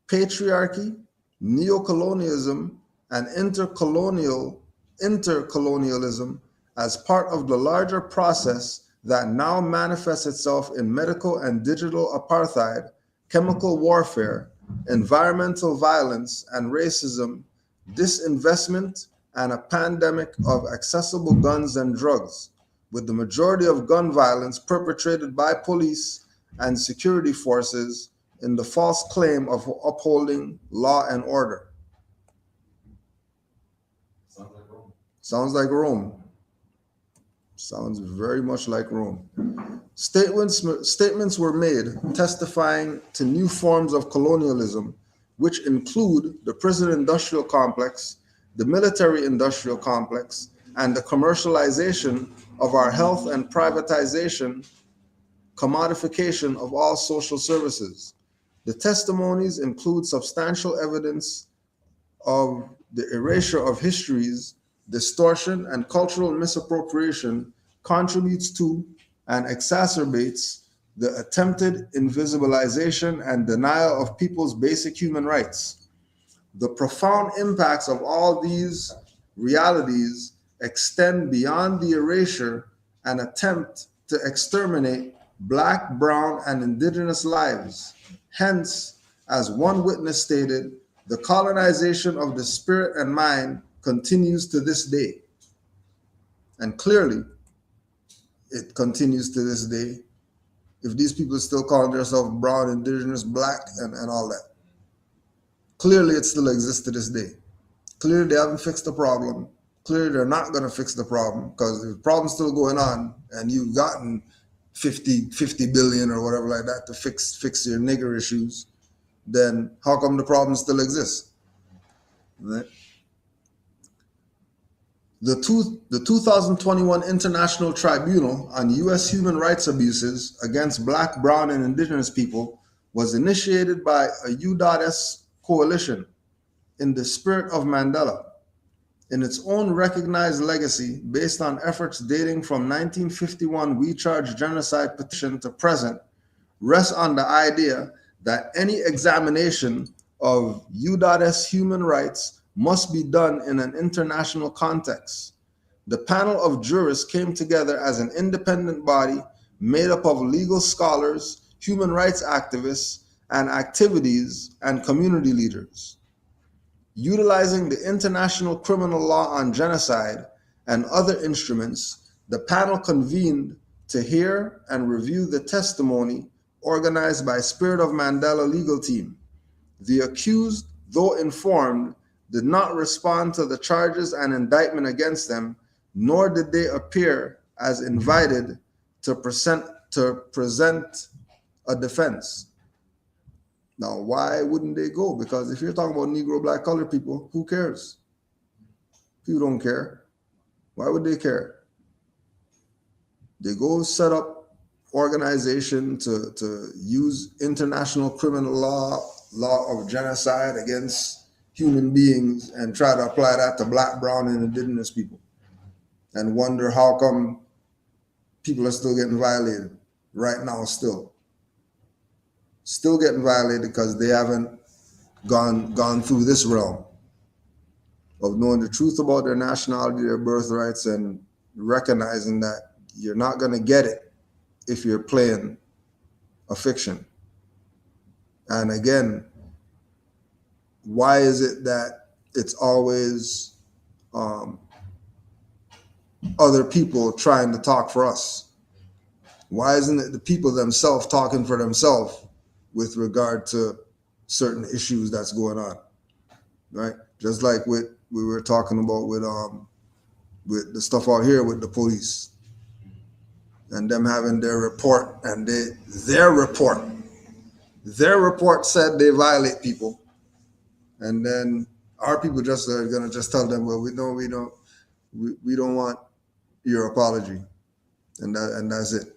patriarchy, neocolonialism, and intercolonialism as part of the larger process that now manifests itself in medical and digital apartheid, chemical warfare, environmental violence and racism, disinvestment, and a pandemic of accessible guns and drugs, with the majority of gun violence perpetrated by police and security forces in the false claim of upholding law and order. sounds like Rome. Sounds like Rome. Sounds very much like Rome. Statements were made testifying to new forms of colonialism, which include the prison industrial complex, the military industrial complex, and the commercialization of our health and privatization, commodification of all social services. The testimonies include substantial evidence of the erasure of histories, distortion, and cultural misappropriation contributes to and exacerbates the attempted invisibilization and denial of people's basic human rights. The profound impacts of all these realities extend beyond the erasure and attempt to exterminate Black, brown, and indigenous lives. Hence, as one witness stated, the colonization of the spirit and mind continues to this day. And clearly, it continues to this day. If these people still call themselves brown, indigenous, black, and all that, clearly it still exists to this day. Clearly they haven't fixed the problem. Clearly they're not going to fix the problem, because the problem's still going on and you've gotten 50 billion or whatever like that to fix your nigger issues, then how come the problem still exists? Right? The 2021 International Tribunal on U.S. human rights abuses against Black, brown, and indigenous people was initiated by a U.S. coalition in the spirit of Mandela, in its own recognized legacy based on efforts dating from 1951 We Charge Genocide petition to present, rests on the idea that any examination of U.S. human rights must be done in an international context. The panel of jurists came together as an independent body made up of legal scholars, human rights activists, and activities and community leaders. Utilizing the international criminal law on genocide and other instruments, the panel convened to hear and review the testimony organized by Spirit of Mandela legal team. The accused, though informed, did not respond to the charges and indictment against them, nor did they appear as invited to present a defense. Now, why wouldn't they go? Because if you're talking about Negro, black, colored people, who cares? People don't care. Why would they care? They go set up organization to use international criminal law of genocide against human beings and try to apply that to black, brown, and indigenous people and wonder how come people are still getting violated right now still getting violated because they haven't gone through this realm of knowing the truth about their nationality, their birthrights, and recognizing that you're not going to get it if you're playing a fiction. And again, why is it that it's always other people trying to talk for us? Why isn't it the people themselves talking for themselves with regard to certain issues that's going on, right? Just like we were talking about with the stuff out here with the police and them having their report, and their report said they violate people, and then our people just are gonna just tell them, well, we don't want your apology, and that's it.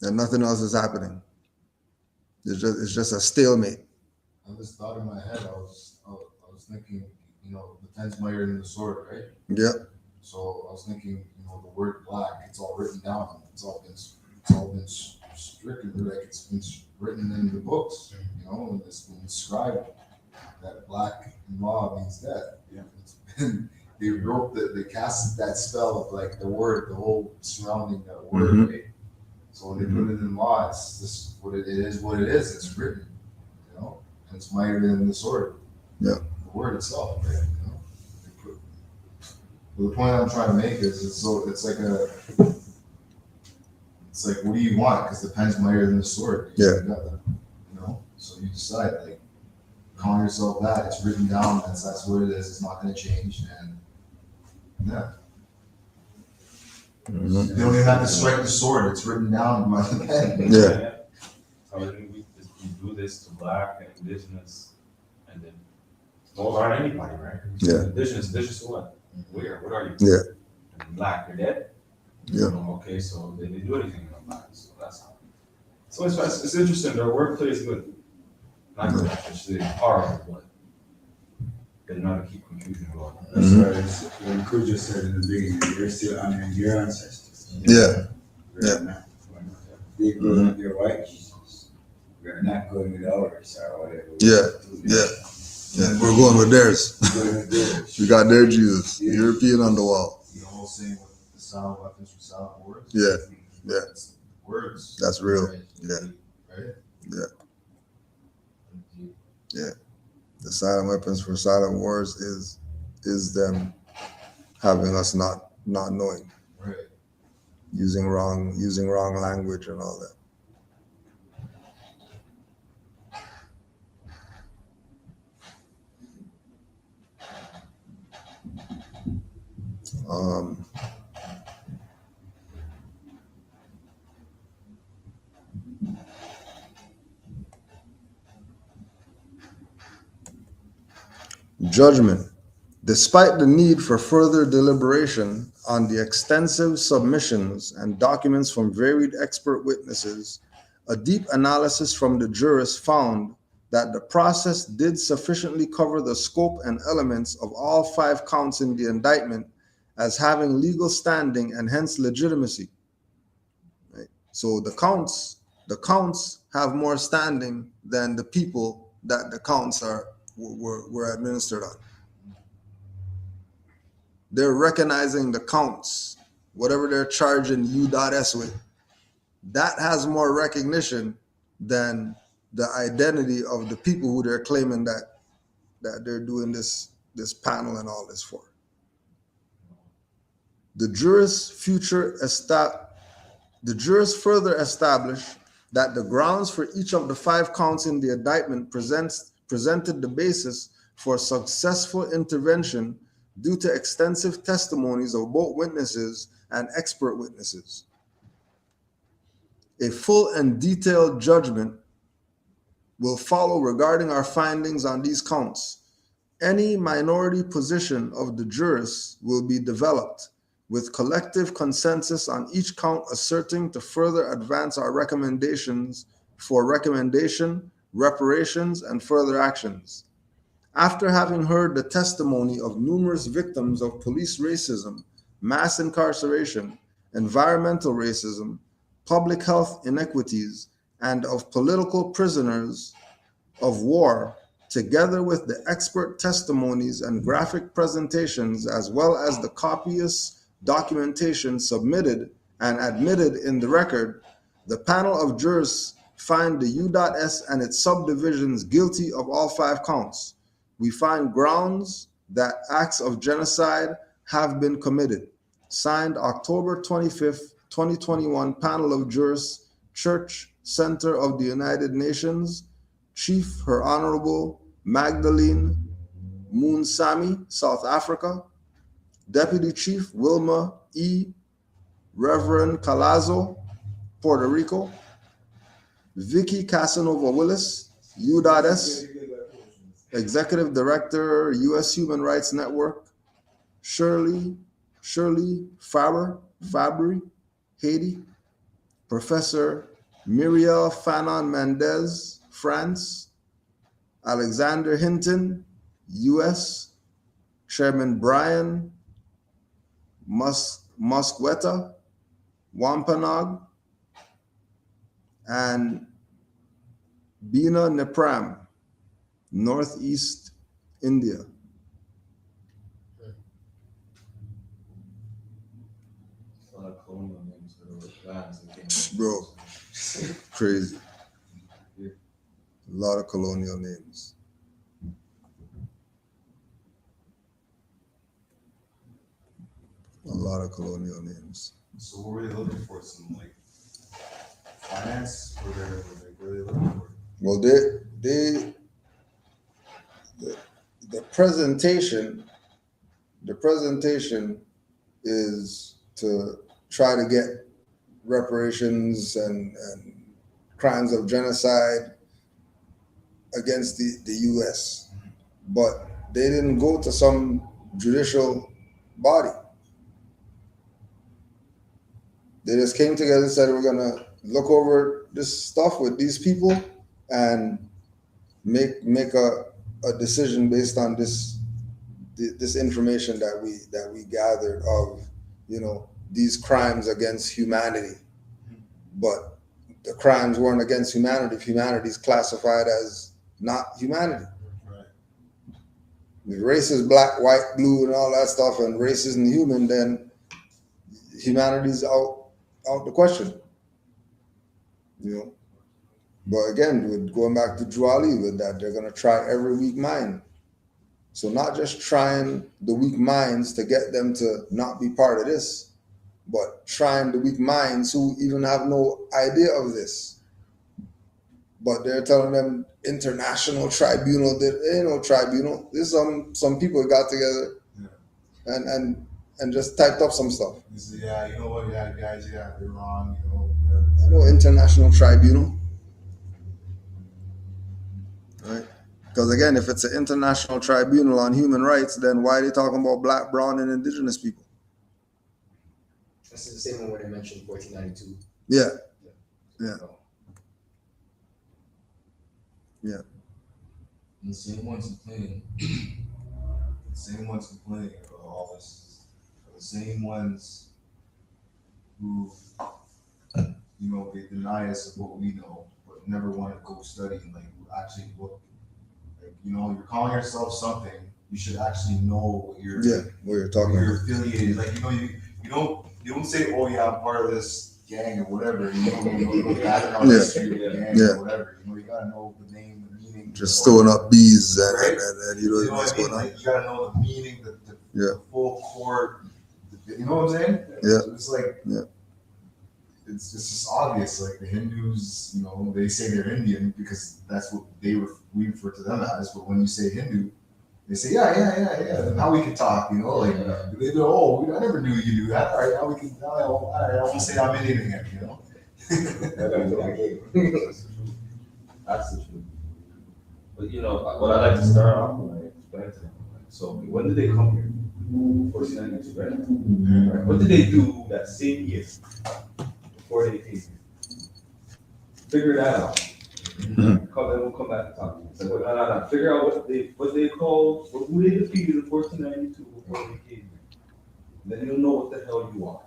And nothing else is happening. It's just a stalemate. I just thought in my head, I was thinking, the pen's mightier than the sword, right? Yep. So I was thinking, the word black, it's all written down. It's all been stricken, like it's been written in the books, and it's been described that black in law means death. Yeah. It's been, they casted that spell of like the whole surrounding that word, Mhm. right? So when they put it in law, it's just what it is. It's written, and it's mightier than the sword. Yeah. The word itself, right? But the point I'm trying to make is, it's like, what do you want? Because the pen's mightier than the sword. Yeah. You got that, So you decide, like, calling yourself that. It's written down. That's what it is. It's not going to change. And yeah. Mhm. They don't even have to strike the sword. It's written down by the pen. Yeah. So I think we do this to black and indigenous, and then those aren't anybody, right? Yeah. Indigenous to what? Where? What are you? Yeah. And black, you're dead? Yeah. Okay, so they didn't do anything to black, so that's how. So it's interesting. Their wordplay is good. Not good, actually, horrible, but they know how to keep confusion going. That's why when Crew just said in the beginning, you're still honoring your ancestors. Yeah. We're not. They go with their white Jesus. We're not going with ours or whatever. Yeah. We're going with theirs. We're going with theirs. We got their Jesus, Yeah. European on the wall. The whole saying with the silent weapons for silent words. Yeah. Yeah. It's words. That's real. Right. Yeah. Right? The silent weapons for silent wars is them having us not knowing, Right. using wrong language and all that. Judgment. Despite the need for further deliberation on the extensive submissions and documents from varied expert witnesses, a deep analysis from the jurists found that the process did sufficiently cover the scope and elements of all 5 counts in the indictment as having legal standing and hence legitimacy. Right? So the counts have more standing than the people that the counts were administered on. They're recognizing the counts, whatever they're charging U.S with. That has more recognition than the identity of the people who they're claiming that that they're doing this panel and all this for. The jurors further establish that the grounds for each of the 5 counts in the indictment presented the basis for successful intervention due to extensive testimonies of both witnesses and expert witnesses. A full and detailed judgment will follow regarding our findings on these counts. Any minority position of the jurors will be developed with collective consensus on each count, asserting to further advance our recommendations for recommendation, reparations, and further actions. After having heard the testimony of numerous victims of police racism, mass incarceration, environmental racism, public health inequities, and of political prisoners of war, together with the expert testimonies and graphic presentations, as well as the copious documentation submitted and admitted in the record, the panel of jurors find the U.S. and its subdivisions guilty of all 5 counts. We find grounds that acts of genocide have been committed. Signed October 25th, 2021, panel of jurors, Church Center of the United Nations, Chief Her Honorable Magdalene Moonsami, South Africa, Deputy Chief Wilma E. Reverend Calazo, Puerto Rico, Vicky Casanova Willis, U.S. Executive Director, U.S. Human Rights Network, Shirley Fabry, Haiti, Professor Muriel Fanon Mendez, France, Alexander Hinton, U.S., Chairman Brian Musqueta, Wampanoag, and Bina Nepram, Northeast India. A lot of colonial names that are lands that came. Bro, crazy. Yeah. A lot of colonial names. A lot of colonial names. So what were they looking for? Some like finance? What were they looking for? Well, the presentation is to try to get reparations and crimes of genocide against the U.S., but they didn't go to some judicial body. They just came together and said, we're going to look over this stuff with these people and make a decision based on this information that we gathered of, these crimes against humanity. But the crimes weren't against humanity if humanity is classified as not humanity. Right. If race is black, white, blue, and all that stuff, and race isn't human, then humanity's out the question. But again, with going back to Juali with that, they're gonna try every weak mind. So not just trying the weak minds to get them to not be part of this, but trying the weak minds who even have no idea of this. But they're telling them international tribunal. There ain't no tribunal. There's some people got together and just typed up some stuff. You say, yeah, you know what, yeah, guys, yeah, they're wrong, No international tribunal. Right? Because again, if it's an international tribunal on human rights, then why are they talking about black, brown, and indigenous people? This is the same one where they mentioned 1492. Yeah. And the same ones complaining. About all this. The same ones who, they deny us of what we know, but never want to go study and actually look. You're calling yourself something. You should actually know what you're. Yeah, what you're talking you're about. affiliated. You don't say, oh yeah, I'm part of this gang or whatever. You know the background history of the gang or whatever. You gotta know the name, the meaning, just throwing up bees Right? and you don't You know know what's what I mean? going on. Like, you gotta know the meaning, Yeah. the full chord. You know what I'm saying? Yeah. So it's like, Yeah. it's just obvious. Like the Hindus, you know, they say they're Indian because that's what we refer to them as. But when you say Hindu, they say, yeah. Now we can talk, you know, like they go, oh, I never knew you do that. All right, now we can. All right, I won't say I'm Indian again, you know. That's the truth. But you know, what I like to start off when I explain to them, like, so when did they come here? 1492, right? Right. What did they do that same year before they came here? Figure that out. Then we'll come back and talk. So, no. Figure out what they call, who they defeated in 1492 before they came here. Then you'll know what the hell you are.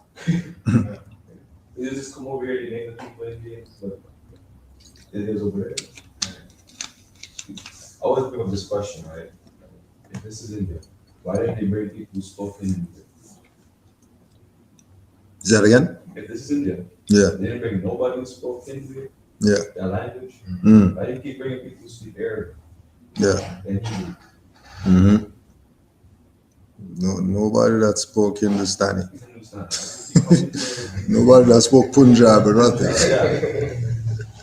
They just come over here, they name the people Indians, but it is over there. I always bring up this question, right? If this is India, why didn't they bring people who spoke Hindi? Is that again? If this is India, Yeah. they didn't bring nobody who spoke Hindi, Yeah. their language. Mm. Why didn't keep bringing people who speak Arabic? Yeah. And Hindi? Mm-hmm. No, nobody that spoke Hindustani. Nobody that spoke Punjab or nothing.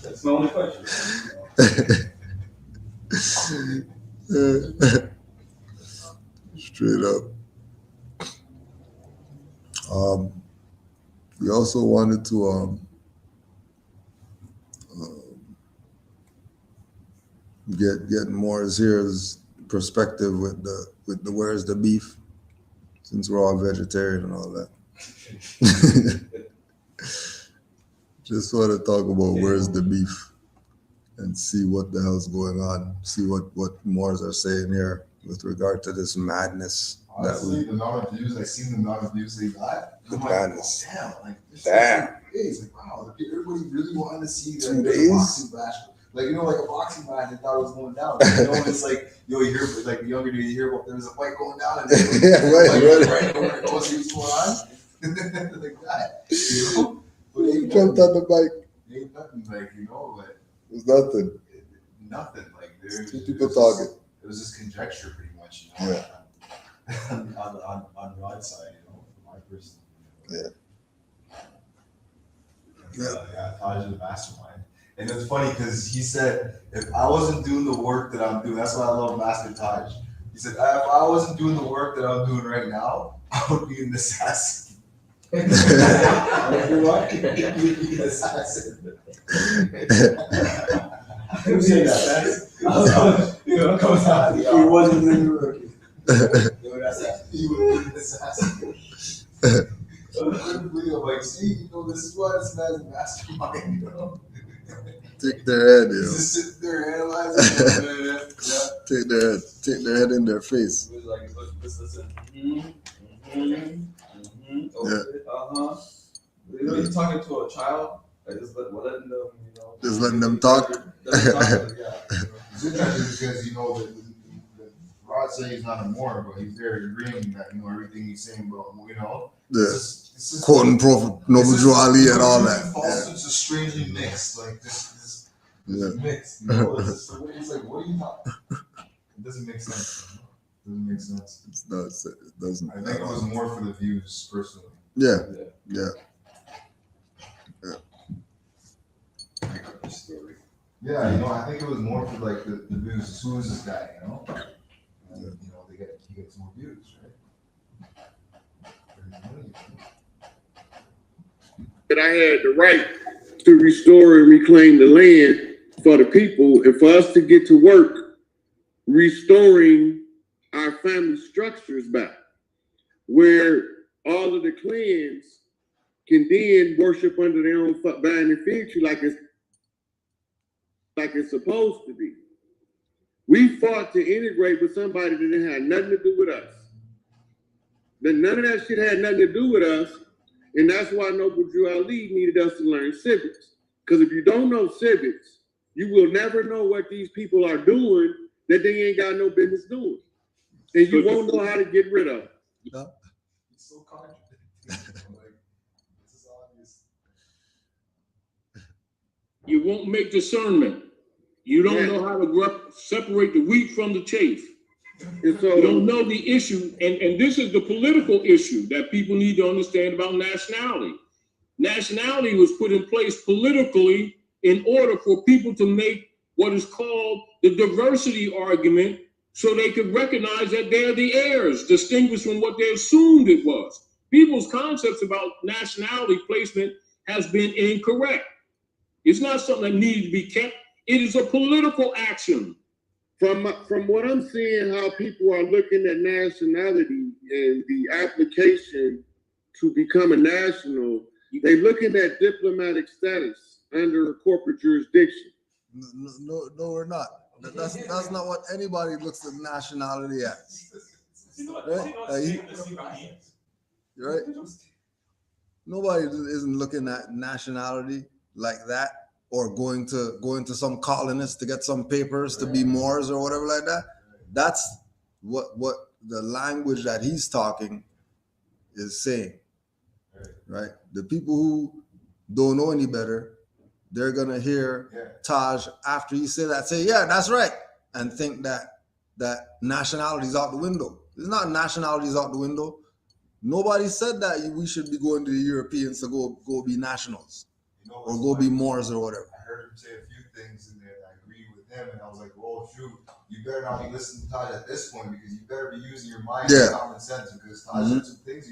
That's my only question. Straight up. We also wanted to get Moore's here's perspective with the where's the beef, since we're all vegetarian and all that. Just want to talk about where's the beef and see what the hell's going on. See what Moors are saying here with regard to this madness. Honestly, the amount of views, I seen the amount of views they got. The I'm madness. Like, damn, like this Damn. 2 days. Like, wow, everybody really wanted to see 2 like, days? a boxing match. Like, you know, like a boxing match, they thought it was going down. Like, you know, it's like, you hear, like the younger day, you hear about there was a fight going down, and then right, oh, see what's going on? Like that, you know? But ain't Jumped on the bike. ain't nothing, like, you know, like It was nothing. nothing. Like, there's Two people talking. It was just conjecture, pretty much, you know? Yeah. on Rod's side, you know, from my personal view. Yeah, Taj is a mastermind. And it's funny because he said, if I wasn't doing the work that I'm doing, that's why I love Master Taj. He said, if I wasn't doing the work that I'm doing right now, I would be an assassin. You'd be an assassin. Who said that? You know, it comes out. He wasn't doing the work. He would be an assassin. I'm like, see, you know, this is why this man's a mastermind, you know. Take their head, He's just sitting there analyzing. Yeah. Take their head in their face. It was like, listen. You know, you're talking to a child, like just letting them, you know. Just letting them talk. It's interesting because, you know, the Rod said he's not a Moor, but he's there agreeing that, you know, everything he's saying about, you know. This is quoting Prophet Noble Joe Ali and all that. Falsehoods are strangely mixed, like this mixed. You know, it's like, what are you talking? It doesn't make sense. You know? It doesn't make sense. It doesn't. I think it was more for the views, personally. Yeah. Yeah, you know, I think it was more for like the views. Who is this guy? You know, and, you know, he gets more views, right? That I had the right to restore and reclaim the land for the people and for us to get to work restoring our family structures back, where all of the clans can then worship under their own vine and fig tree like it's supposed to be. We fought to integrate with somebody that didn't have nothing to do with us. Then none of that shit had nothing to do with us. And that's why Noble Drew Ali needed us to learn civics. Because if you don't know civics, you will never know what these people are doing that they ain't got no business doing. And you won't know how to get rid of it. No. It's so contradictory. Like, this is obvious. You won't make discernment. You don't know how to separate the wheat from the chaff. And so you don't know the issue. And this is the political issue that people need to understand about nationality. Nationality was put in place politically in order for people to make what is called the diversity argument so they could recognize that they're the heirs, distinguished from what they assumed it was. People's concepts about nationality placement has been incorrect. It's not something that needs to be kept. It is a political action. From what I'm seeing, how people are looking at nationality and the application to become a national, they're looking at diplomatic status under corporate jurisdiction. No, we're not. That's not what anybody looks at nationality as. Right? Nobody isn't looking at nationality like that, or going to some colonist to get some papers to be Moors or whatever like that. That's what the language that he's talking is saying. Right? The people who don't know any better, they're gonna hear Taj after he say that, say, yeah, that's right, and think that nationality's out the window. It's not nationality's out the window. Nobody said that we should be going to the Europeans to go be nationals, or go be Moors or whatever. I heard him say a few things in there that I agree with him, and I was like, "Oh shoot, you better not be listening to Taj at this point, because you better be using your mind and common sense, because Taj said some things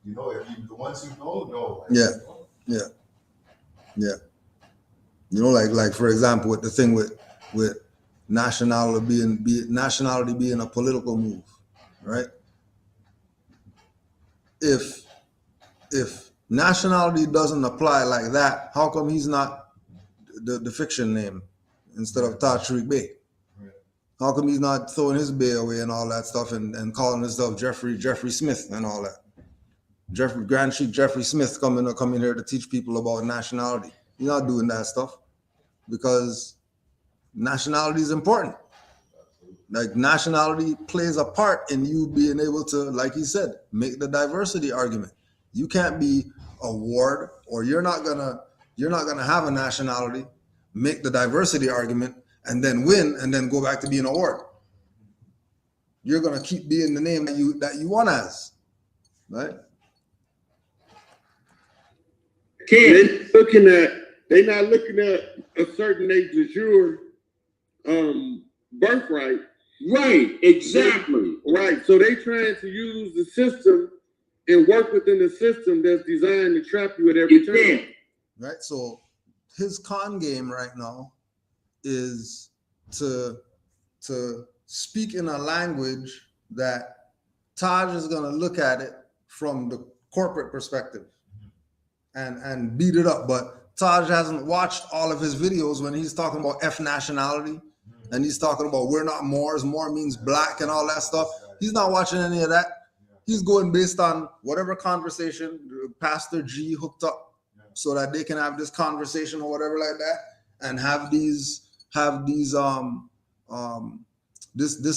you know, if you the ones who know. Like, Yeah. You know, like for example, with the thing with nationality being a political move, right? If nationality doesn't apply like that, how come he's not the fiction name instead of Taj Tariq Bey? Right. How come he's not throwing his Bey away and all that stuff and calling himself Jeffrey Smith and all that? Grand Sheik Jeffrey Smith coming here to teach people about nationality. He's not doing that stuff because nationality is important. Like, nationality plays a part in you being able to, like he said, make the diversity argument. You can't be a ward, or you're not gonna have a nationality, make the diversity argument, and then win, and then go back to being a ward. You're gonna keep being the name that you want as, right? They're not looking at a certain age de jure birthright. Right, exactly. Right. So they trying to use the system and work within the system that's designed to trap you at every turn. Right. So his con game right now is to speak in a language that Taj is gonna look at it from the corporate perspective and beat it up. But Taj hasn't watched all of his videos when he's talking about F nationality. And he's talking about we're not Moors, Moor means black and all that stuff. He's not watching any of that. He's going based on whatever conversation Pastor G hooked up so that they can have this conversation or whatever like that, and have this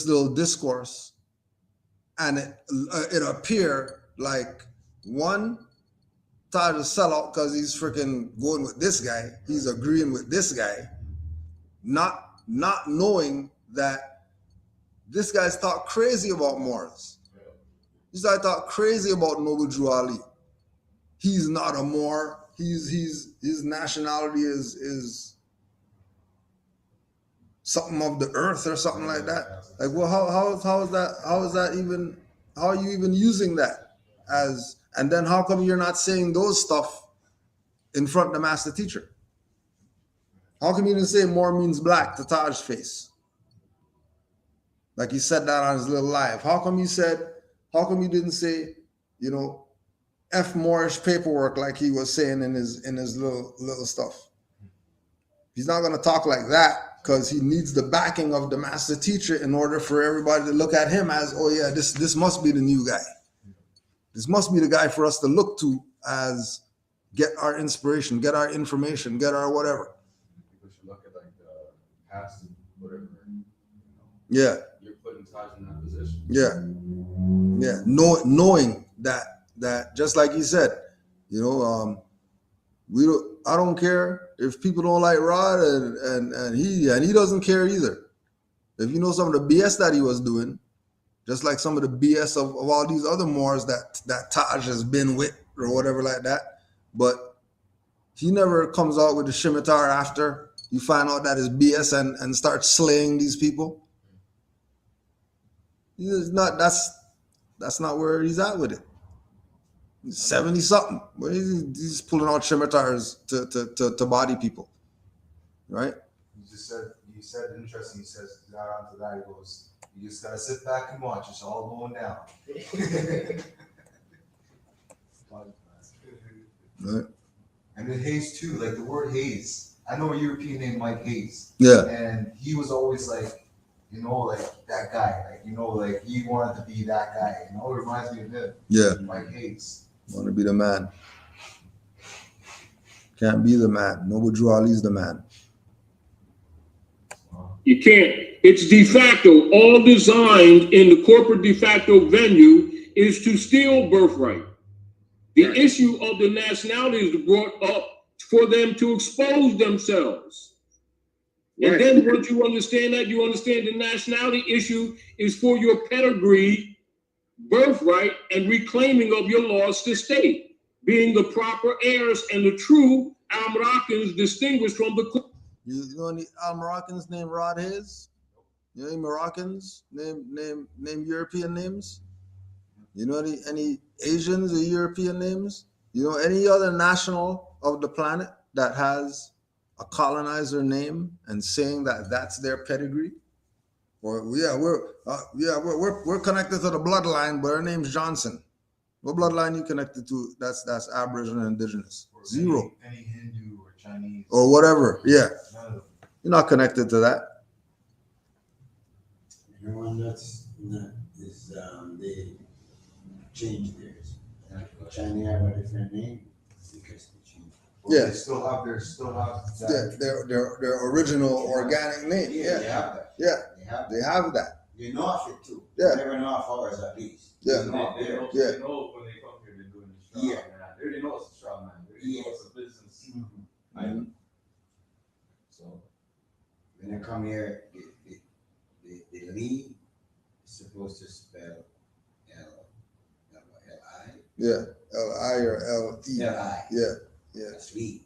little discourse, and it appear like one, Taj is sellout because he's freaking going with this guy. He's agreeing with this guy, not knowing that this guy's talk crazy about Moors. This guy talk crazy about Noble Drew Ali. He's not a Moor. His nationality is something of the earth or something like that. Like, well, how are you even using that as? And then how come you're not saying those stuff in front of the master teacher? How come you didn't say Moor means black to Taj's face? Like he said that on his little live. How come you didn't say, F Moorish paperwork like he was saying in his little stuff? He's not gonna talk like that because he needs the backing of the master teacher in order for everybody to look at him as, oh yeah, this must be the new guy. This must be the guy for us to look to as get our inspiration, get our information, get our whatever. Look at like the past and whatever. Yeah. You're putting Taj in that position. Yeah. Knowing that just like he said, we don't. I don't care if people don't like Rod, and he doesn't care either. If you know some of the BS that he was doing, just like some of the BS of all these other Moors that Taj has been with or whatever like that, but he never comes out with the scimitar after you find out that is BS and start slaying these people. He's not. That's not where he's at with it. He's 70 something, but he's pulling out scimitars to body people, right? He said interesting. He says got onto that. He goes, you just gotta sit back and watch. It's all going down. Right. And then Hayes too, like the word Hayes. I know a European named Mike Hayes. Yeah. And he was always like, like that guy. Like he wanted to be that guy. It reminds me of him. Yeah. Mike Hayes. Want to be the man. Can't be the man. Noble Drew Ali's the man. You can't. It's de facto. All designed in the corporate de facto venue is to steal birthright. The issue of the nationality is brought up for them to expose themselves. And then once you understand that, you understand the nationality issue is for your pedigree, birthright, and reclaiming of your lost estate, being the proper heirs and the true Al-Moroccans distinguished from the... You know any Al-Moroccans named Rod Hayes? You know any Moroccans name European names? You know any Asians or European names? You know any other national of the planet that has a colonizer name and saying that that's their pedigree? Or we're connected to the bloodline, but our name's Johnson. What bloodline you connected to? That's Aboriginal and Indigenous. Or Zero. Any Hindu or Chinese. Or whatever. Yeah. None of them. You're not connected to that. Everyone that's not is they changed theirs. Chinese have a different name because they changed. Well, Yeah. They still have that. Their original organic name. They Yeah. have that. Yeah. They have They have that. They know of it too. Yeah. They never know of ours at least. Yeah. It's not there. They know when they come here, they're doing the strong Yeah. man. They already know it's a strong man. They already know it's a business item. So When they come here, the lead is supposed to spell L-I. Yeah. L-I or L-E. L-I. Yeah. Yeah. That's lead.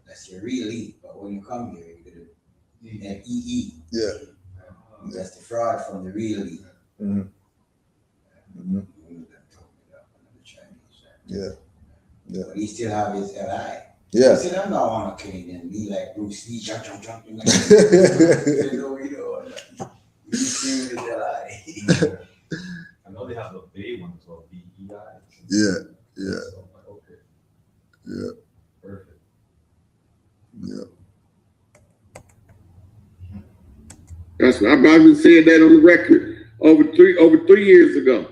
That's your real lead. But when you come here, you get L-E-E. Yeah. That's the fraud from the real lead. Mm-hmm. Mm-hmm. Yeah. Yeah. But he still have his L.I. Yeah. He said, I'm not on a Canadian lead like Bruce Lee, jump. Like you know, he's seeing his L.I. I know they have the Bay one as well, B-E-I. Yeah. Yeah. So I'm like, okay, Yeah. perfect. Yeah. That's what I've been saying that on the record over 3 years ago.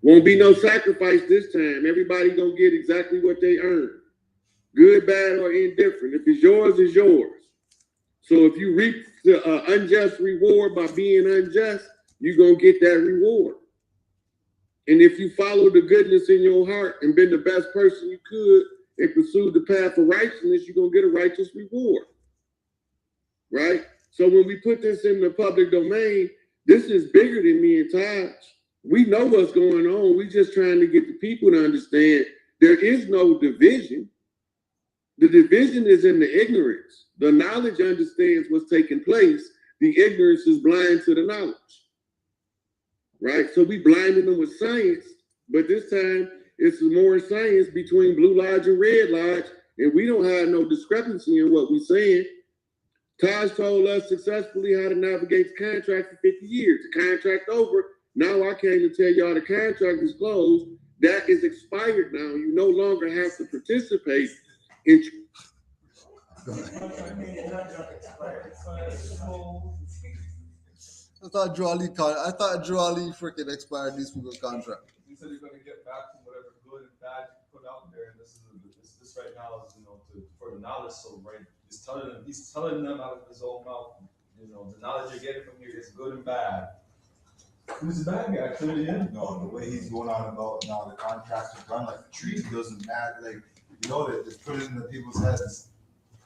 Won't be no sacrifice this time. Everybody gonna get exactly what they earn. Good, bad, or indifferent. If it's yours, it's yours. So if you reap the unjust reward by being unjust, you're gonna get that reward. And if you follow the goodness in your heart and been the best person you could and pursued the path of righteousness, you're gonna get a righteous reward. Right? So when we put this in the public domain, this is bigger than me and Taj. We know what's going on. We just trying to get the people to understand there is no division. The division is in the ignorance. The knowledge understands what's taking place. The ignorance is blind to the knowledge. Right? So we blinded them with science, but this time it's more science between Blue Lodge and Red Lodge, and we don't have no discrepancy in what we're saying. Taj told us successfully how to navigate the contract for 50 years. The contract over. Now I came to tell y'all the contract is closed. That is expired now. You no longer have to participate in. I thought Drew Ali freaking expired these people's contract. He said he's going to get back to whatever good and bad you put out there, and this right now is for the knowledge. So right, he's telling them out of his own mouth. The knowledge you're getting from here is good and bad. Who's the bad guy? Clearly him. No, the way he's going on about now the contracts are done, like the treaty doesn't matter. Like they put it in the people's heads.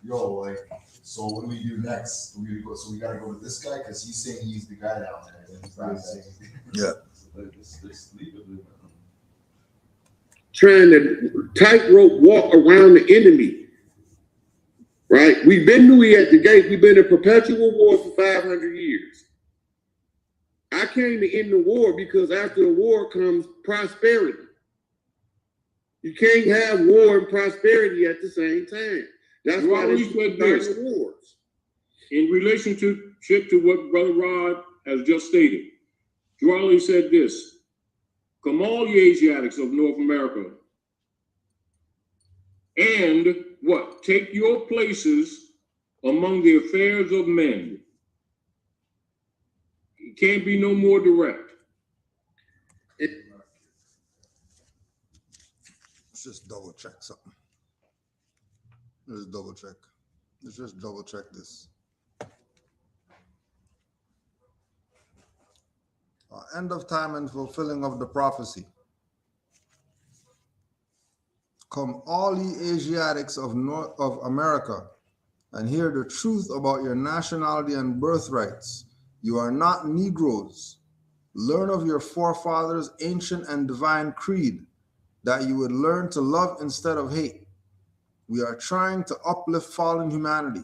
yo, like, so what do we do next? So we gotta go to this guy because he's saying he's the guy down there. And he's not saying Yeah. Let's leave it. Trying to tightrope walk around the enemy. Right? We've been Louis at the gate. We've been in perpetual war for 500 years. I came to end the war because after the war comes prosperity. You can't have war and prosperity at the same time. That's why they said this wars. In relationship to what Brother Rod has just stated, Drawley said this: "Come all ye Asiatics of North America, and what? Take your places among the affairs of men." It can't be no more direct. Let's just double check something. Let's double check. Let's just double check this. End of time and fulfilling of the prophecy. Come all ye Asiatics of North of America, and hear the truth about your nationality and birthrights. You are not Negroes. Learn of your forefathers' ancient and divine creed, that you would learn to love instead of hate. We are trying to uplift fallen humanity.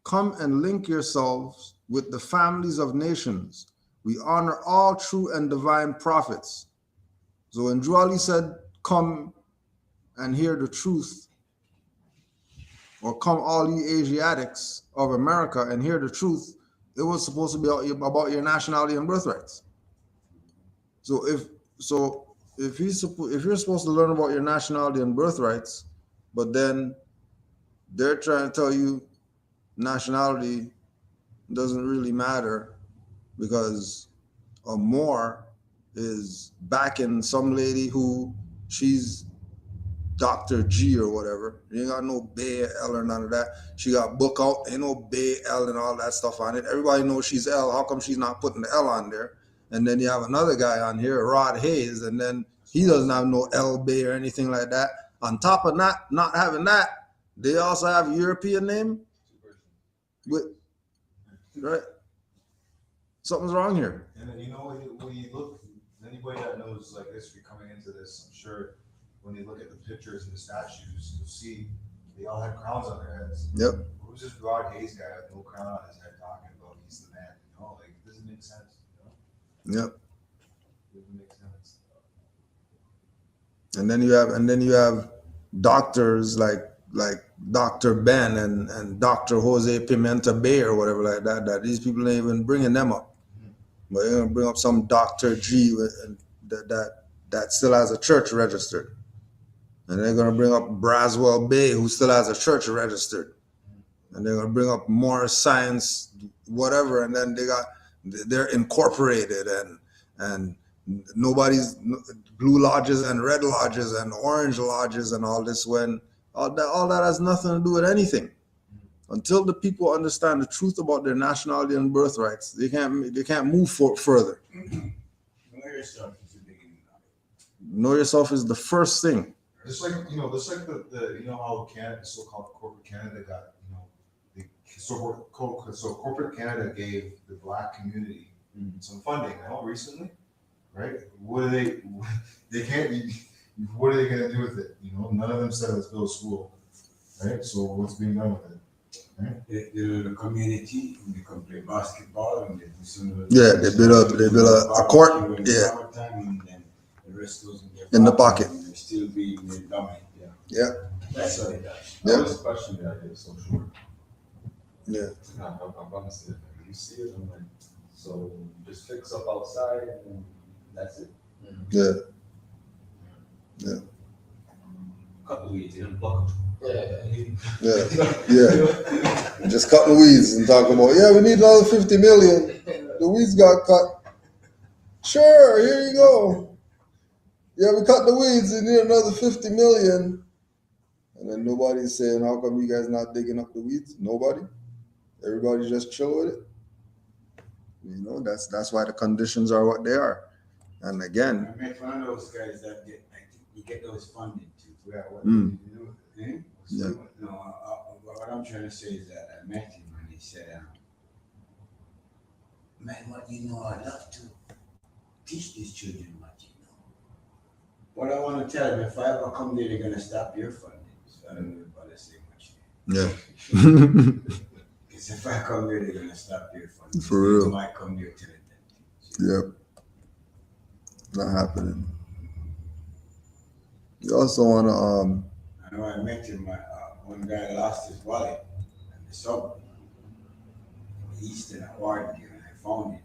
Come and link yourselves with the families of nations. We honor all true and divine prophets. So when Drawley said, come and hear the truth, or come all ye Asiatics of America and hear the truth, it was supposed to be about your nationality and birthrights. So if you're supposed to learn about your nationality and birthrights, but then they're trying to tell you nationality doesn't really matter because a Moor is backing some lady who she's Dr. G or whatever. You ain't got no Bay L or none of that. She got book out, ain't no Bay L and all that stuff on it. Everybody knows she's L. How come she's not putting the L on there? And then you have another guy on here, Rod Hayes, and then he doesn't have no L Bay or anything like that. On top of not having that, they also have a European name. Right? Something's wrong here. And then, you know, when you look, anybody that knows like history coming into this, I'm sure when you look at the pictures and the statues, you'll see they all had crowns on their heads. Yep. Who's this Rod Hayes guy with no crown on his head talking about he's the man? You know, like it doesn't make sense. You know? Yep. It doesn't make sense. And then you have doctors like Dr. Ben and Dr. Jose Pimenta Bay or whatever like that these people ain't even bringing them up. But they're gonna bring up some Dr. G that still has a church registered. And they're gonna bring up Braswell Bay, who still has a church registered. And they're gonna bring up Morris Science, whatever, and then they're incorporated and nobody's blue lodges and red lodges and orange lodges and all this when all that has nothing to do with anything. Until the people understand the truth about their nationality and birthrights, they can't move further. Know yourself is the beginning of it. Know yourself is the first thing. Just like the you know how Canada, so-called corporate Canada got, so corporate Canada gave the Black community some funding recently, right? What are they can't. What are they going to do with it? None of them said let's build a school, right? So what's being done with it? Right? The community, they can play basketball and they do some. Yeah, they build a court. Yeah. And then the rest goes in the pocket. And they still being dominant. Yeah. That's what it does. Yeah. This question that I get so short. Yeah. I'm gonna say it. You see it, I'm like, so just fix up outside and that's it. Yeah. Yeah. Cut the weeds, you don't pluck them. Yeah. Just cutting weeds and talking about, we need another 50 million. The weeds got cut. Sure, here you go. Yeah, we cut the weeds and need another 50 million. And then nobody's saying, how come you guys not digging up the weeds? Nobody. Everybody just chill with it. That's why the conditions are what they are. And again, I met one of those guys that you get those funding too. Mm. Eh? Yeah. No, what I'm trying to say is that I met him and he said, man, what you know, I'd love to teach these children what you know. What I want to tell them, if I ever come there, they're going to stop your funding. So I don't know about to say much. Yeah. Because if I come there, they're going to stop your funding. For real. I might come there telling them. Yep. Not happening. You also want to I know I met him. One guy lost his wallet in the subway. Eastern award and I found it.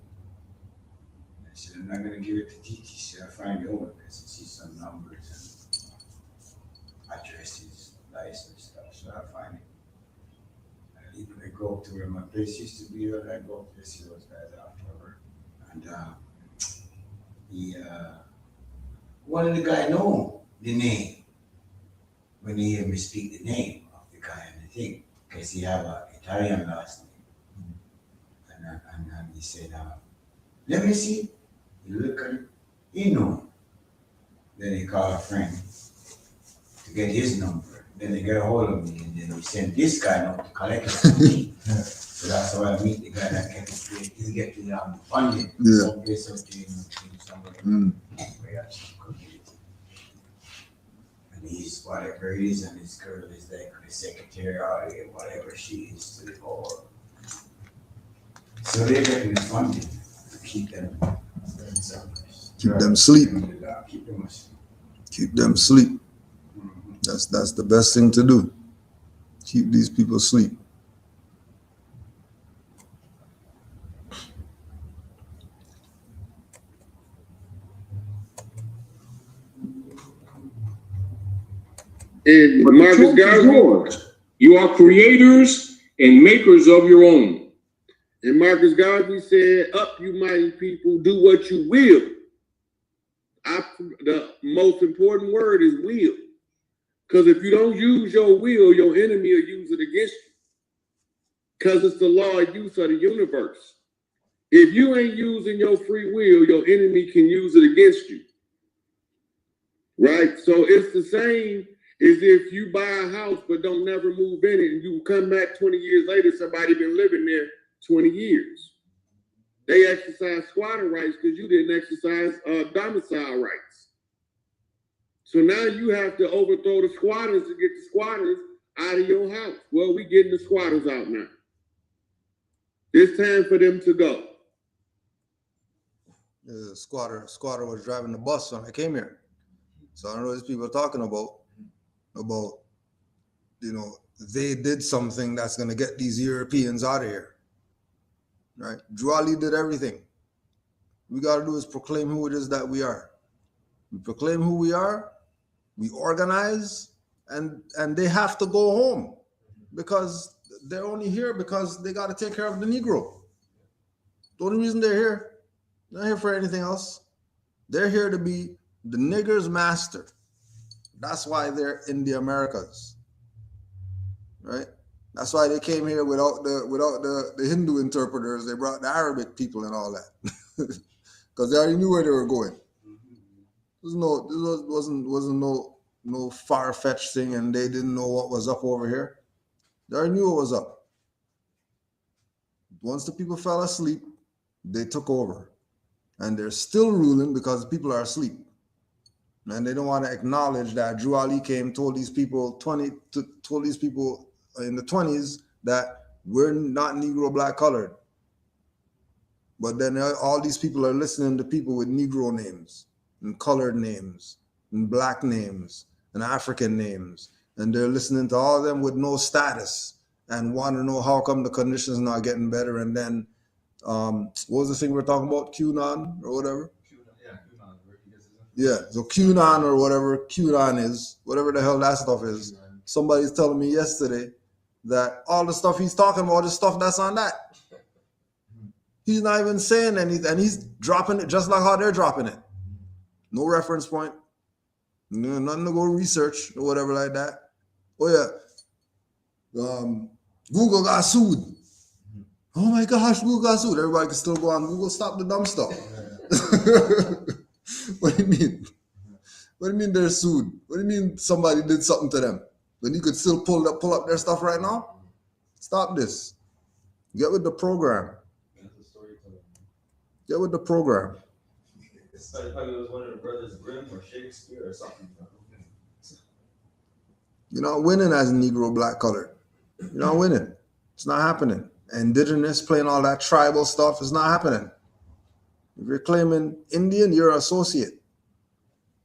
I said, I'm not going to give it to Titi. She said, I'll find the owner. I said, see some numbers and addresses, license stuff. So I'll find it. And even I go up to where my place used to be, and I go up to see those guys afterward. And one of the guy know the name when he hear me speak the name of the guy and the thing, because he have an Italian last name. And he said, let me see. He look at it, he know him. Then he called a friend to get his number. Then they get a hold of me, and then we send this guy out to collect it from me. So that's how I meet the guy that kept it. He get to the funding. Yeah. Someplace out there somewhere. Where I should community. And he's whatever it is, and his girl is like the secretary or whatever she is to the board. So they're getting the funding to keep them keep them asleep. Keep them asleep. Keep them asleep. That's the best thing to do. Keep these people asleep. And But the Marcus truth is Garvey, yours. You are creators and makers of your own. and Marcus Garvey said, "Up, you mighty people, do what you will." The most important word is will, because if you don't use your will, your enemy will use it against you. Because it's the law of use of the universe. If you ain't using your free will, your enemy can use it against you. Right? So it's the same as if you buy a house but don't never move in it, and you come back 20 years later, somebody been living there 20 years. They exercise squatter rights because you didn't exercise domicile rights. So now you have to overthrow the squatters to get the squatters out of your house. Well, we getting the squatters out now. It's time for them to go. The squatter was driving the bus when I came here. So I don't know what these people are talking about, they did something that's going to get these Europeans out of here. Right? Drew Ali did everything. We got to do is proclaim who it is that we are. We proclaim who we are, we organize, and they have to go home because they're only here because they got to take care of the Negro. The only reason they're here, they're not here for anything else. They're here to be the nigger's master. That's why they're in the Americas, right? That's why they came here without the Hindu interpreters. They brought the Arabic people and all that, because they already knew where they were going. This wasn't no far-fetched thing, and they didn't know what was up over here. They already knew what was up. Once the people fell asleep, they took over, and they're still ruling because the people are asleep. And they don't want to acknowledge that Drew Ali came, told these people in the 20s that we're not Negro, black, colored. But then all these people are listening to people with Negro names and colored names and black names and African names. And they're listening to all of them with no status and want to know how come the conditions not getting better. And then, what was the thing we're talking about? QAnon or whatever? Yeah, so QAnon or whatever QAnon is, whatever the hell that stuff is. Somebody's telling me yesterday that all the stuff he's talking about is stuff that's on that. He's not even saying anything, and he's dropping it just like how they're dropping it. No reference point, nothing to go research or whatever like that. Oh yeah, Google got sued. Oh my gosh, Google got sued. Everybody can still go on Google. Stop the dumb stuff. What do you mean? What do you mean they're sued? What do you mean somebody did something to them? When you could still pull up their stuff right now? Stop this. Get with the program. That's a storyteller. Get with the program. It's like probably was one of the brothers Grimm or Shakespeare or something. You're not winning as Negro, black, colored. You're not winning. It's not happening. Indigenous playing all that tribal stuff is not happening. If you're claiming Indian, you're an associate.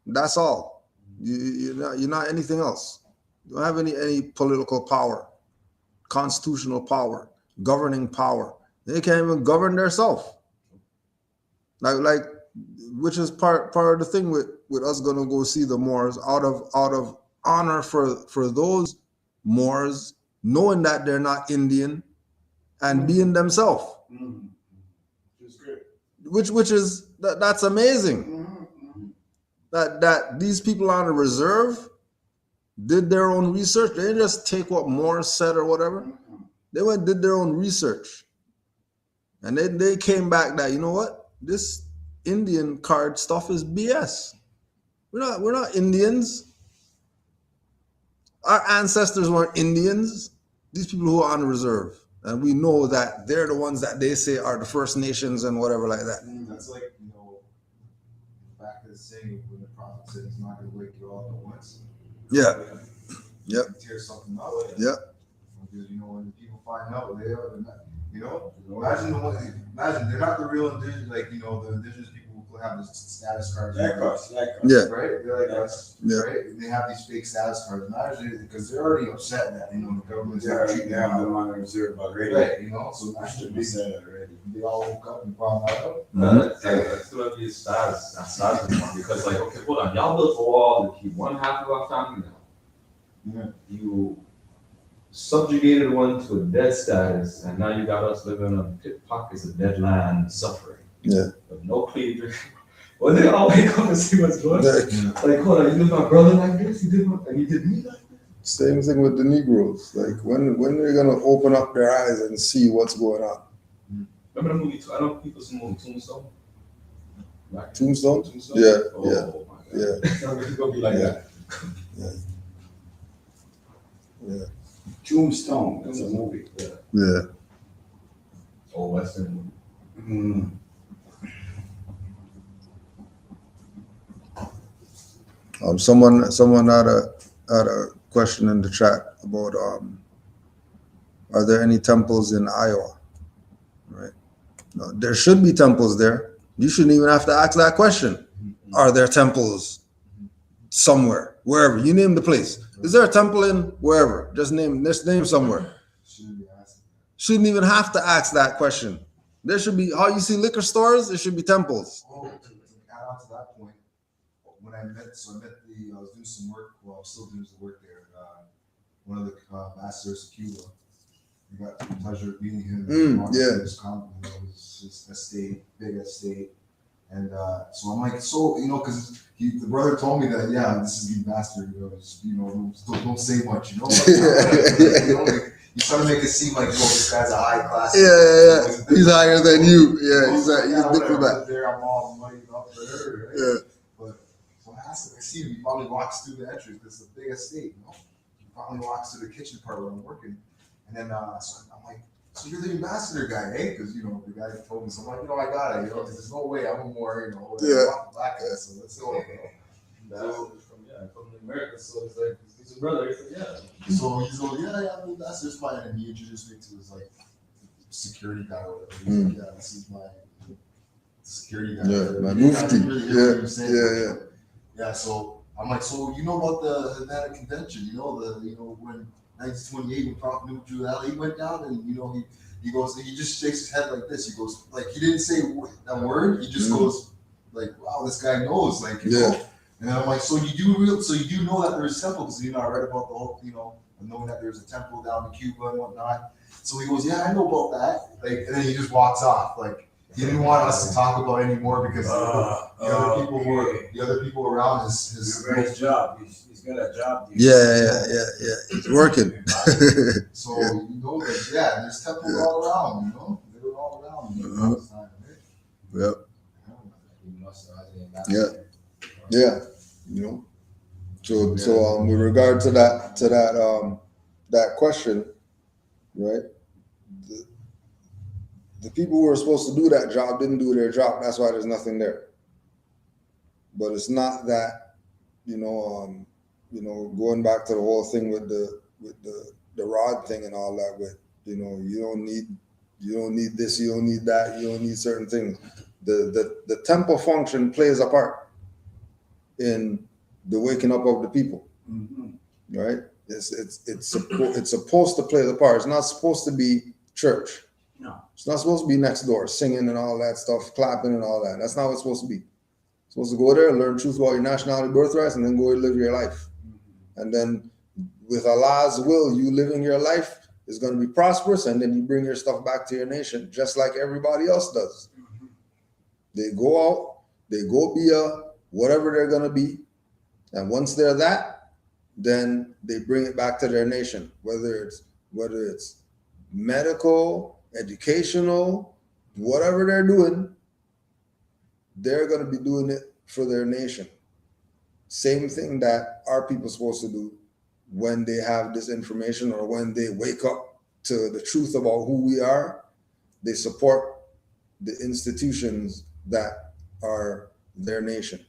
That's all. You're not anything else. You don't have any political power, constitutional power, governing power. They can't even govern themselves. Like, which is part of the thing with us gonna go see the Moors out of honor for those Moors, knowing that they're not Indian and being themselves. Mm-hmm. Which is that's amazing. That these people on the reserve did their own research. They didn't just take what Moore said or whatever. They went and did their own research. And then they came back that, you know what? This Indian card stuff is BS. We're not Indians. Our ancestors weren't Indians. These people who are on the reserve. And we know that they're the ones that they say are the First Nations and whatever like that. That's like, back to the saying when the prophet said he's not going to wake you all at once. Yeah. Yep. Tear something up. Yep. Because, when people find out they are, imagine they're not the real indigenous, the indigenous people who have the status cards. Yeah. Right? They're like us. Yeah. Right? And they have these fake status cards. Imagine, because they're already upset that, the government's They're not already treating down them the line reserve already. right, so I that should should be be said already. they all woke up and found that out. That's gonna be a status because okay, hold on, y'all built a wall to keep one half of our family now. Yeah. You subjugated one to a dead status, and now you got us living on pit pockets of dead land, suffering. Yeah. With no clean drink. Well, they all wake up and see what's going on. Yeah. Like, hold on, you did my brother like this, you did me like this. Same thing with the Negroes. Like when they're gonna open up their eyes and see what's going on. Remember the movie? I don't know people see the movie Tombstone. Like, Tombstone? Tombstone? Yeah, Oh, yeah, my God. yeah. It's gonna be like that. Yeah. Tombstone, that's a movie. Yeah. Old Western movie. Mm. Someone had a question in the chat about are there any temples in Iowa? Right. No, there should be temples there. You shouldn't even have to ask that question. Are there temples somewhere, wherever? You name the place. Is there a temple in wherever? Just name somewhere. Shouldn't even have to ask that question. There should be, how you see liquor stores, there should be temples. Oh, to add on to that point, when I was doing some work, well, I'm still doing some work there. One of the ambassadors to Cuba, I got the pleasure of meeting him. His estate, big estate. And so I'm like, because the brother told me that, this is the ambassador, don't say much, You trying to make it seem like, this guy's a high class. Yeah. He's higher than you. Yeah, he's a diplomat. There, I'm all money up there, right? Yeah. But so I asked him, I see him, he probably walks through the entrance, because it's a big estate, He probably walks to the kitchen part where I'm working. And then, so I'm like, so you're the ambassador guy, eh? Because, the guy told me, so I'm like, I got it, there's no way, I'm a more, black guy, so let's go, From the Americans, so it's like, he's a brother. He said, So he's like, I'm the ambassador's fine. And he introduced me to his, security guy or whatever. He's like, this is my security guy. Yeah, my mufti. Yeah, so I'm like, so you know about the Havana Convention, when 1928 when Prophet Noor he went down and he goes, he just shakes his head like this. He goes, he didn't say that word, he just goes wow, this guy knows, know. And then I'm like, so you do know that there's temples, because I read about the whole, knowing that there's a temple down in Cuba and whatnot. So he goes, I know about that. And then he just walks off. He didn't want us to talk about it anymore because the other people around his Great job. He's got a job. Yeah. He's working. So there's temples all around. They were all around. Yep. Yeah. So with regard to that question, right? The people who were supposed to do that job didn't do their job. That's why there's nothing there. But it's not that, going back to the whole thing with the rod thing and all that. With you don't need this, you don't need that, you don't need certain things. The temple function plays a part in the waking up of the people, right? It's supposed to play the part. It's not supposed to be church. No. It's not supposed to be next door singing and all that stuff, clapping and all that. That's not what it's supposed to be. It's supposed to go there, learn truth about your nationality, birthrights, and then go and live your life. And then with Allah's will, you living your life is going to be prosperous, and then you bring your stuff back to your nation, just like everybody else does. They go out, they go be whatever they're going to be, and once they're that, then they bring it back to their nation, whether it's medical, educational, whatever they're doing, they're going to be doing it for their nation. Same thing that our people are supposed to do when they have this information or when they wake up to the truth about who we are. They support the institutions that are their nation,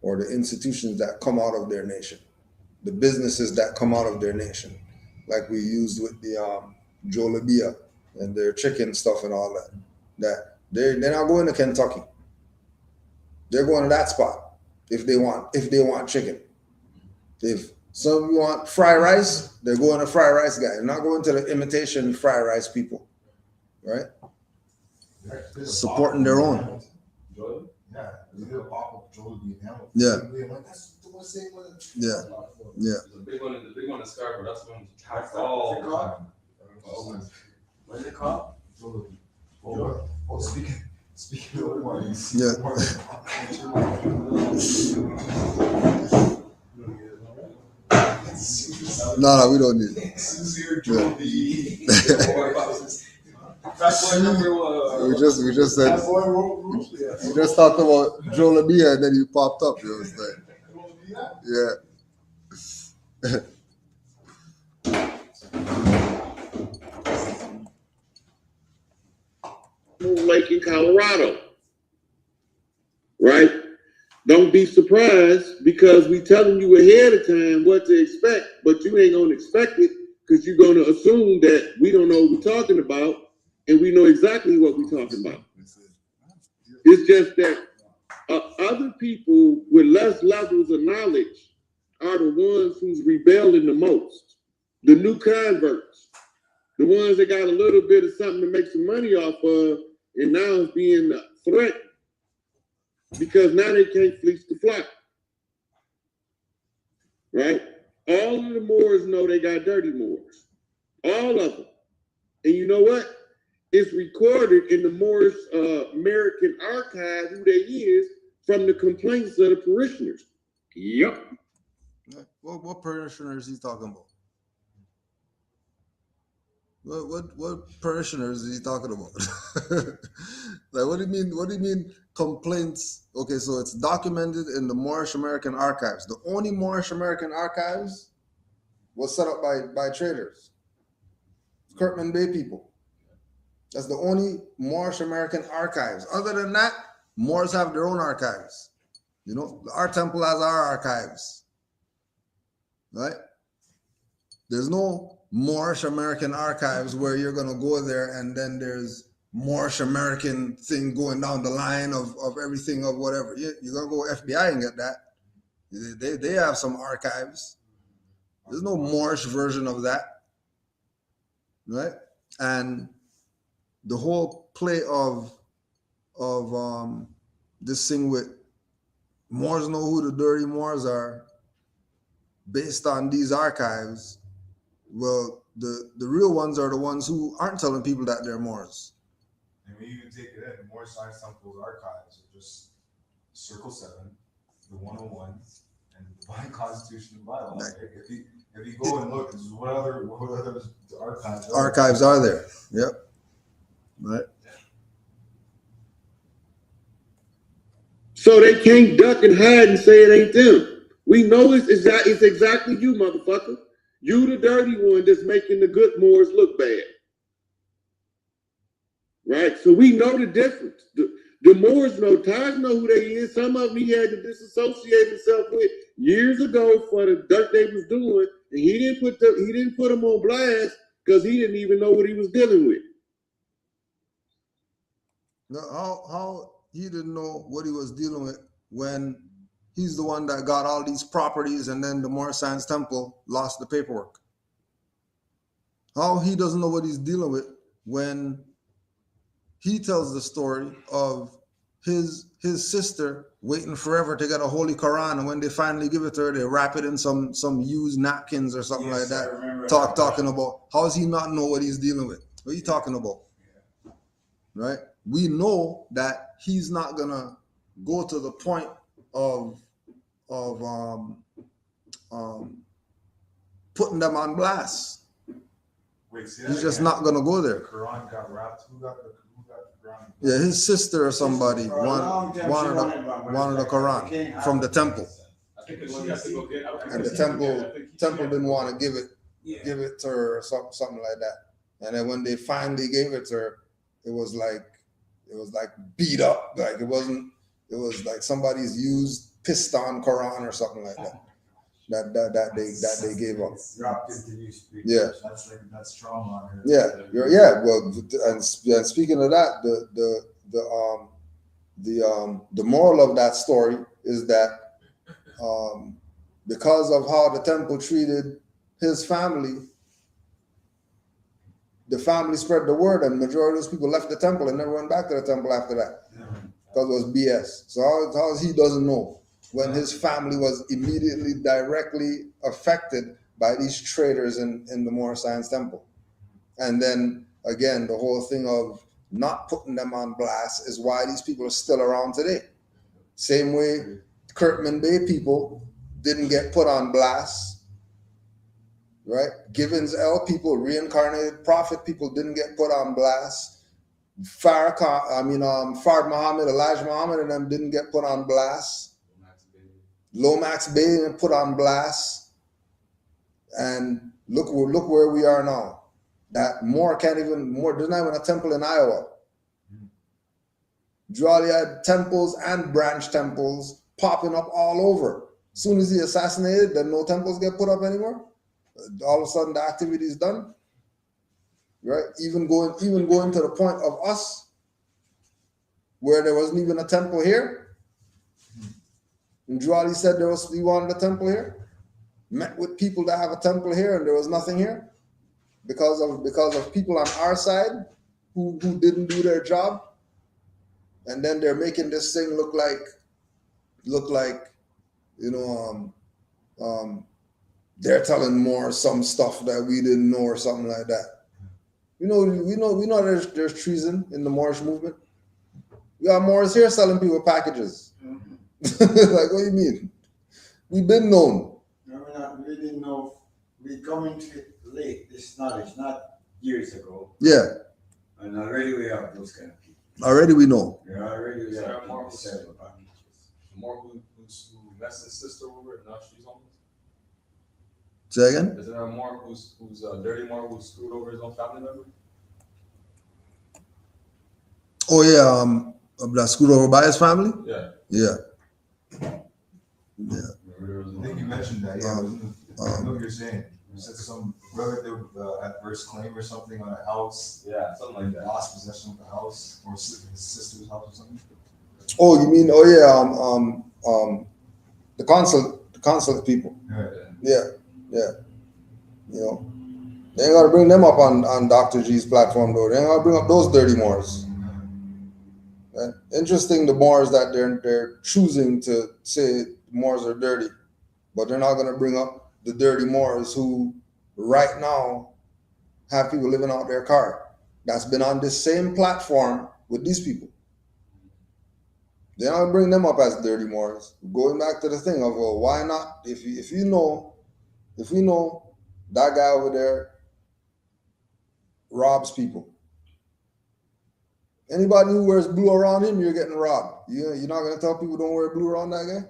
or the institutions that come out of their nation, the businesses that come out of their nation, like we used with the Jollibee and their chicken stuff and all that. That they're not going to Kentucky. They're going to that spot if they want chicken. If some want fried rice, they're going to fried rice guy. They're not going to the imitation fried rice people, right? Supporting their own. Yeah, they did a pop-up Jollibee now. Yeah. That's the same one. Yeah. Yeah. The big one in Scarborough. That's one. What's it called? Jollibee. Oh, speaking of one. Yeah. No, we don't need it. Sincere Jollibee. We just said we just talked about Jollibee and then you popped up. It was like, yeah. Lake in Colorado, right? Don't be surprised because we telling you ahead of time what to expect, but you ain't gonna expect it because you're gonna assume that we don't know what we're talking about and we know exactly what we're talking about. It's just that other people with less levels of knowledge are the ones who's rebelling the most. The new converts, the ones that got a little bit of something to make some money off of, and now it's being threatened because now they can't fleece the flock, right? All of the Moors know they got dirty Moors, all of them. And you know what? It's recorded in the Moorish American archive who they is from the complaints of the parishioners. Yep. What parishioners is he talking about? What parishioners is he talking about? Like, what do you mean complaints? Okay, so it's documented in the Moorish American archives. The only Moorish American archives was set up by traders, Kirkman Bay people. That's the only Moorish American archives. Other than that, Moors have their own archives. You know, our temple has our archives, right? There's no Moorish American archives where you're gonna go there and then there's Moorish American thing going down the line of everything of whatever. You're gonna go FBI and get that. They have some archives. There's no Moorish version of that, right? And the whole play of this thing with Moors know who the dirty Moors are based on these archives. Well, the real ones are the ones who aren't telling people that they're Moors. And we even take it in, Moor Science Temple's archives are just Circle 7, the 101, and the Divine Constitution and Bylaw. Right. If you go and look, what other Archives are there. Yep. Right. So they can't duck and hide and say it ain't them. We know it's exactly you, motherfucker. You the dirty one that's making the good Moors look bad. right? So we know the difference. The Moors know, Taj know who they is. Some of them he had to disassociate himself with years ago for the dirt they was doing, and he didn't put them on blast because he didn't even know what he was dealing with. No, how he didn't know what he was dealing with when he's the one that got all these properties, and then the Moor Sands Temple lost the paperwork? How he doesn't know what he's dealing with when he tells the story of his sister waiting forever to get a holy Quran, and when they finally give it to her, they wrap it in some used napkins or something like that. Talking about, how does he not know what he's dealing with? What are you talking about? Right? We know that he's not gonna go to the point of putting them on blast. Wait, see He's that just again? not gonna go The there. Quran got wrapped. Who got the Quran? Yeah, his sister or somebody For a long time, she wanted wanted the Quran from the temple, I think she has to go get it. and the temple didn't want to give it to her or something like that. And then when they finally gave it to her, it was like beat up. Like it was like somebody's used pissed on Quran or something like that. That they gave up. Dropped into newspaper. Yeah. That's trauma on her. Yeah. Well, and speaking of that, the moral of that story is that because of how the temple treated his family, the family spread the word, and the majority of those people left the temple and never went back to the temple after that because it was BS. So how he doesn't know when his family was immediately directly affected by these traders in the Moor Sands Temple. And then again, the whole thing of not putting them on blast is why these people are still around today. Same way Kirkman Bay people didn't get put on blast, right? Givens L people, reincarnated prophet people didn't get put on blast. Fard Muhammad, Elijah Muhammad and them didn't get put on blast. Lomax Bay didn't put on blast. And look where we are now. That Moor there's not even a temple in Iowa. Jolly had temples and branch temples popping up all over. As soon as he assassinated, then no temples get put up anymore. All of a sudden the activity is done. Right? Even going to the point of us, where there wasn't even a temple here. And Jolly said he wanted a temple here. Met with people that have a temple here, and there was nothing here. Because of people on our side who didn't do their job, and then they're making this thing look like they're telling more some stuff that we didn't know or something like that. We know there's treason in the Moorish movement. We got Moors here selling people packages. Like, what do you mean? We've been known. No, we didn't know. We come into it late, this knowledge, not years ago. Yeah. And already we have those kind of people. Already we know. Yeah, already we have More people selling packages. More who messed his sister over and now she's homeless. Say again? Is there a Moor who's dirty Moor who screwed over his own family member? Oh yeah, that screwed over by his family? Yeah. Yeah. I think you mentioned that. Yeah, I know what you're saying. You said some relative adverse claim or something on a house. Yeah, something like that. Lost possession of the house or his sister's house or something. Oh, you mean? Oh yeah. The consulate people. Yeah. You know, they ain't gotta bring them up on Dr. G's platform though. They ain't gotta bring up those dirty Moors. Interesting, the Moors that they're choosing to say Moors are dirty, but they're not gonna bring up the dirty Moors who right now have people living out their car. That's been on this same platform with these people. They don't bring them up as dirty Moors. Going back to the thing of, well, why not? If we know that guy over there robs people. Anybody who wears blue around him, you're getting robbed. You're not gonna tell people don't wear blue around that guy.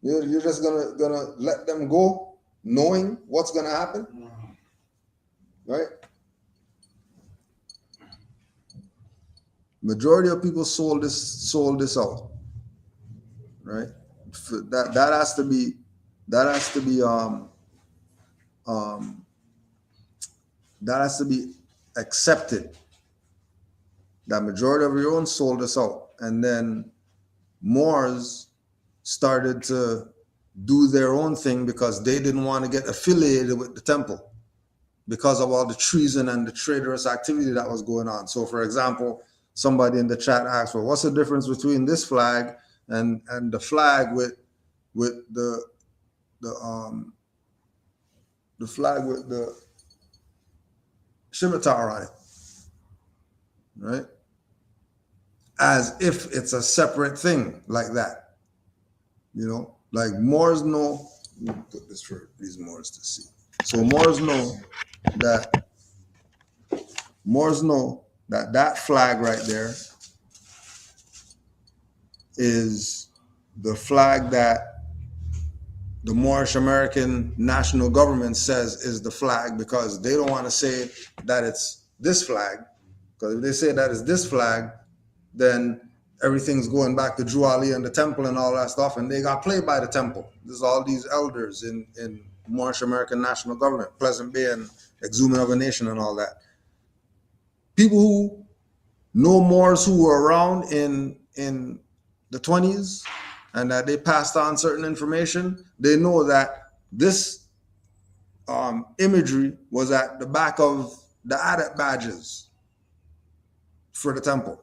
You're just gonna let them go, knowing what's gonna happen, right? Majority of people sold this out, right? That has to be accepted. That majority of your own sold this out, and then Moors started to do their own thing because they didn't want to get affiliated with the temple because of all the treason and the traitorous activity that was going on. So, for example, somebody in the chat asked, "Well, what's the difference between this flag and the flag with the flag with the scimitar on it?" Right? As if it's a separate thing like that. You know, like Moors know. Let me put this for these Moors to see. So Moors know that flag right there is the flag that the Moorish American national government says is the flag, because they don't want to say that it's this flag. Because if they say that it's this flag, then everything's going back to Drew Ali and the temple and all that stuff, and they got played by the temple. There's all these elders in Moorish American national government, Pleasant Bay and Exhuming of a Nation and all that. People who know Moors who were around in the 20s and that they passed on certain information, they know that this imagery was at the back of the adept badges for the temple.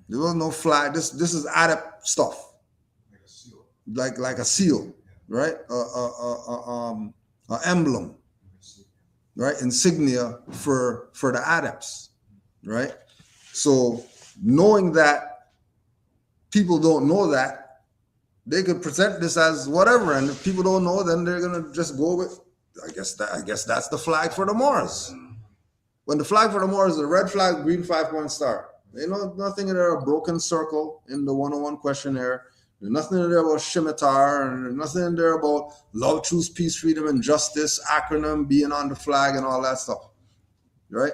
There was no flag. This is adept stuff, Like a seal. like a seal, right? An emblem, right? Insignia for the adepts, right? So knowing that people don't know that, they could present this as whatever, and if people don't know, then they're gonna just go with, I guess that's the flag for the Moors. When the flag for the Moors is a red flag, green 5-point star. They know nothing in there, a broken circle in the 101 questionnaire. There's nothing in there about scimitar, and there's nothing in there about love, truth, peace, freedom, and justice acronym being on the flag and all that stuff, right?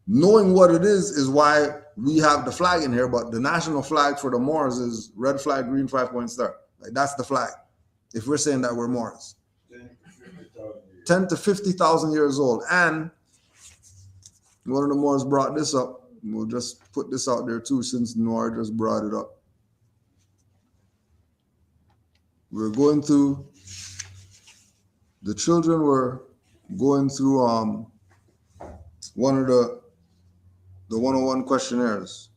Knowing what it is why we have the flag in here, but the national flag for the Moors is red flag, green 5-point star. Like, that's the flag. If we're saying that we're Moors. 10 to 50,000 years old. And one of the Moors brought this up. We'll just put this out there too, since Noir just brought it up. We're going through, the children were going through one of the 101 questionnaires.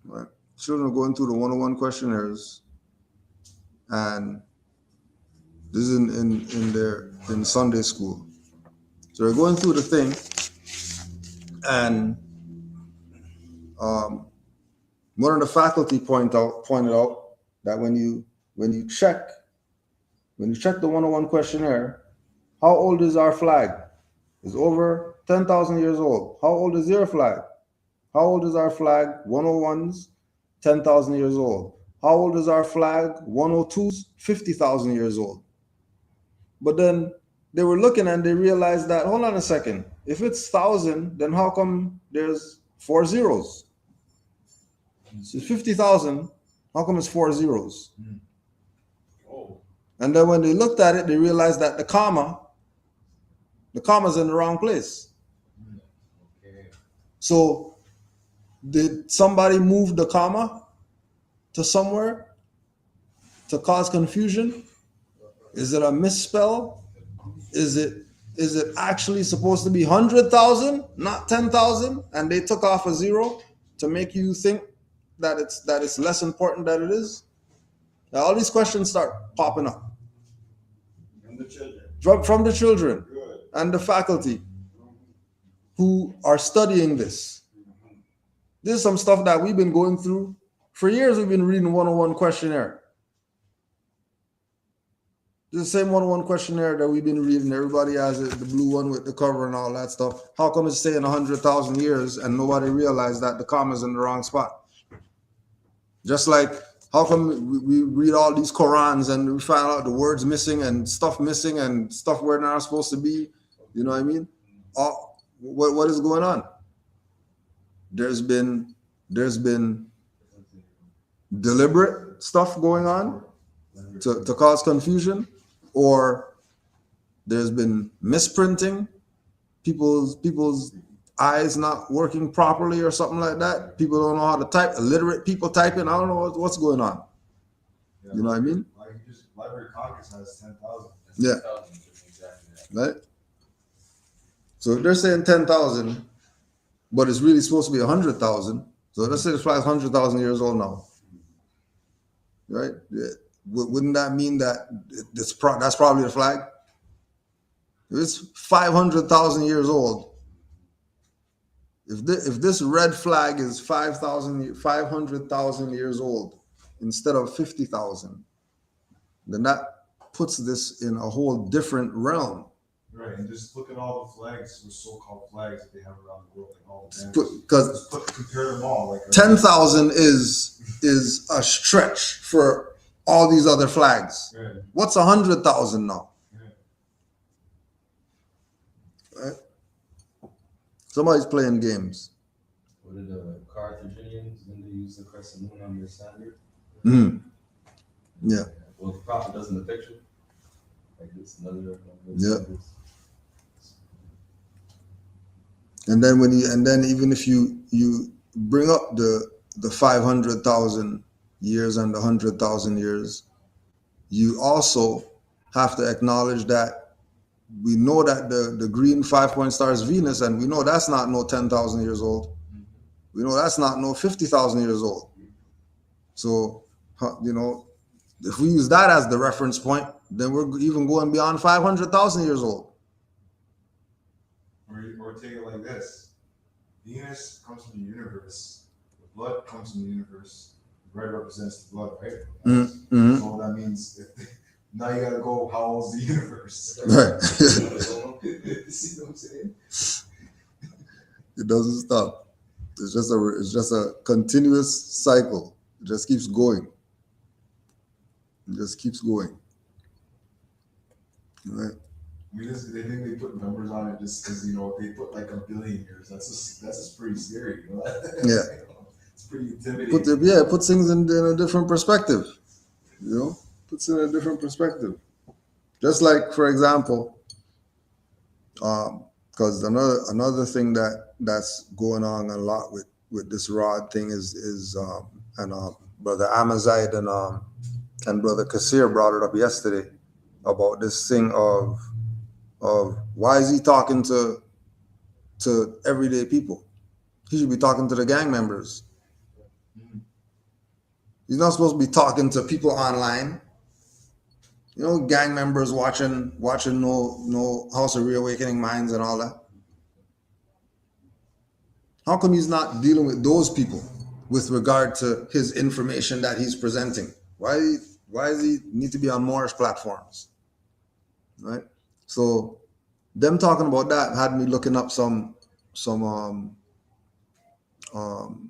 Right? Children are going through the 101 questionnaires, and this is in Sunday school. So they're going through the thing, and one of the faculty pointed out that when you check the 101 questionnaire, how old is our flag? It's over 10,000 years old. How old is your flag? How old is our flag? 101's 10,000 years old. How old is our flag? 102's 50,000 years old. But then they were looking and they realized that, hold on a second, if it's 1,000, then how come there's 4 zeros? So 50,000, how come it's 4 zeros? Oh. And then when they looked at it, they realized that the comma's in the wrong place. Okay. So did somebody move the comma to somewhere to cause confusion? Is it a misspell? Is it actually supposed to be 100,000, not 10,000, and they took off a zero to make you think that it's less important than it is? Now, all these questions start popping up From the children. from the children Good. and the faculty who are studying this. This is some stuff that we've been going through for years. We've been reading 101 questionnaire. This is the same 101 questionnaire that we've been reading. Everybody has it, the blue one with the cover and all that stuff. How come it's saying 100,000 years and nobody realized that the comma's in the wrong spot? Just like, how come we read all these Qurans and we find out the words missing and stuff where they're not supposed to be? You know what I mean? What is going on? There's been there's been deliberate stuff going on to cause confusion, or there's been misprinting, people's eyes not working properly or something like that. People don't know how to type, illiterate people typing. I don't know what's going on. Yeah, You know what I mean? Like Library of Congress has 10,000. Yeah. Right? So if they're saying 10,000, but it's really supposed to be 100,000, so let's say the flag is 100,000 years old now, right? Yeah. Wouldn't that mean that that's probably the flag? If it's 500,000 years old, if this red flag is 500,000 years old instead of 50,000, then that puts this in a whole different realm. Right, and just look at all the flags, the so-called flags that they have around the world, like all the Because compare them all. Like 10,000 is a stretch for all these other flags. Right. What's 100,000 now? Right? Somebody's playing games. What did the Carthaginians, when they used the crescent moon on their standard? Yeah. Well, the prophet does in the picture. Like this, another. Yeah. And then even if you bring up the 500,000 years and the 100,000 years, you also have to acknowledge that we know that the green 5-point star is Venus, and we know that's not no 10,000 years old. We know that's not no 50,000 years old. So, if we use that as the reference point, then we're even going beyond 500,000 years old. Or take it like this: Venus comes from the universe. The blood comes from the universe. The red represents the blood, right? Mm-hmm. So that means now you gotta go. How old's the universe? Right. See what I'm saying? It doesn't stop. It's just a continuous cycle. It just keeps going. It just keeps going. Right. I mean, they think they put numbers on it just because they put like 1 billion years. That's just pretty scary. Yeah. It's pretty intimidating. Put things in a different perspective. Puts it in a different perspective. Just like, for example, because another thing that's going on a lot with this rod thing is Brother Amazite and Brother Kasir brought it up yesterday about this thing of why is he talking to everyday people? He should be talking to the gang members. He's not supposed to be talking to people online. Gang members watching no House of Reawakening Minds and all that. How come he's not dealing with those people with regard to his information that he's presenting? Why does he need to be on Moorish platforms? Right? So them talking about that had me looking up some because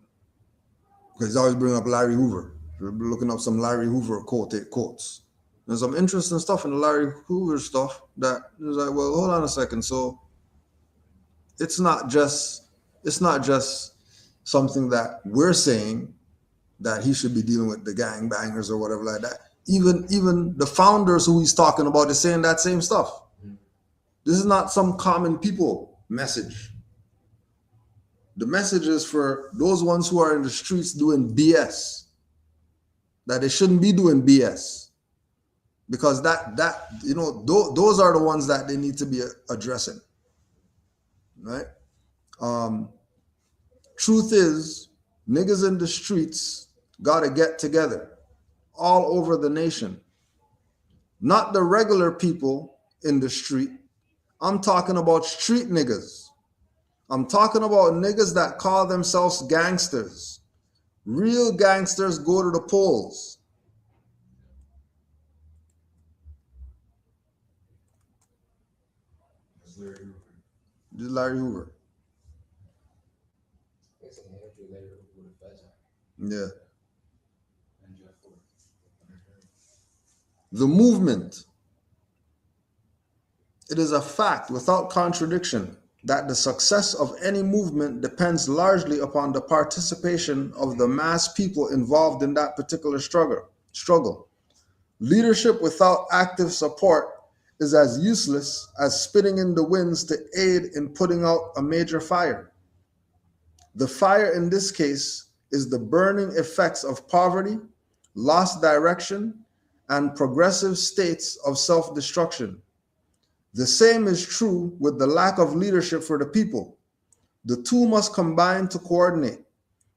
he's always bringing up Larry Hoover. Looking up some Larry Hoover quotes. There's some interesting stuff in the Larry Hoover stuff that is like, well, hold on a second. So it's not just something that we're saying that he should be dealing with the gang bangers or whatever like that. Even the founders who he's talking about is saying that same stuff. This is not some common people message. The message is for those ones who are in the streets doing BS, that they shouldn't be doing BS. Because those are the ones that they need to be addressing, right? Truth is, niggas in the streets got to get together all over the nation. Not the regular people in the street. I'm talking about street niggas. I'm talking about niggas that call themselves gangsters. Real gangsters go to the polls. This is Larry Hoover. Yeah. The movement. It is a fact without contradiction that the success of any movement depends largely upon the participation of the mass people involved in that particular struggle. Leadership without active support is as useless as spitting in the winds to aid in putting out a major fire. The fire in this case is the burning effects of poverty, lost direction, and progressive states of self-destruction. The same is true with the lack of leadership for the people. The two must combine to coordinate.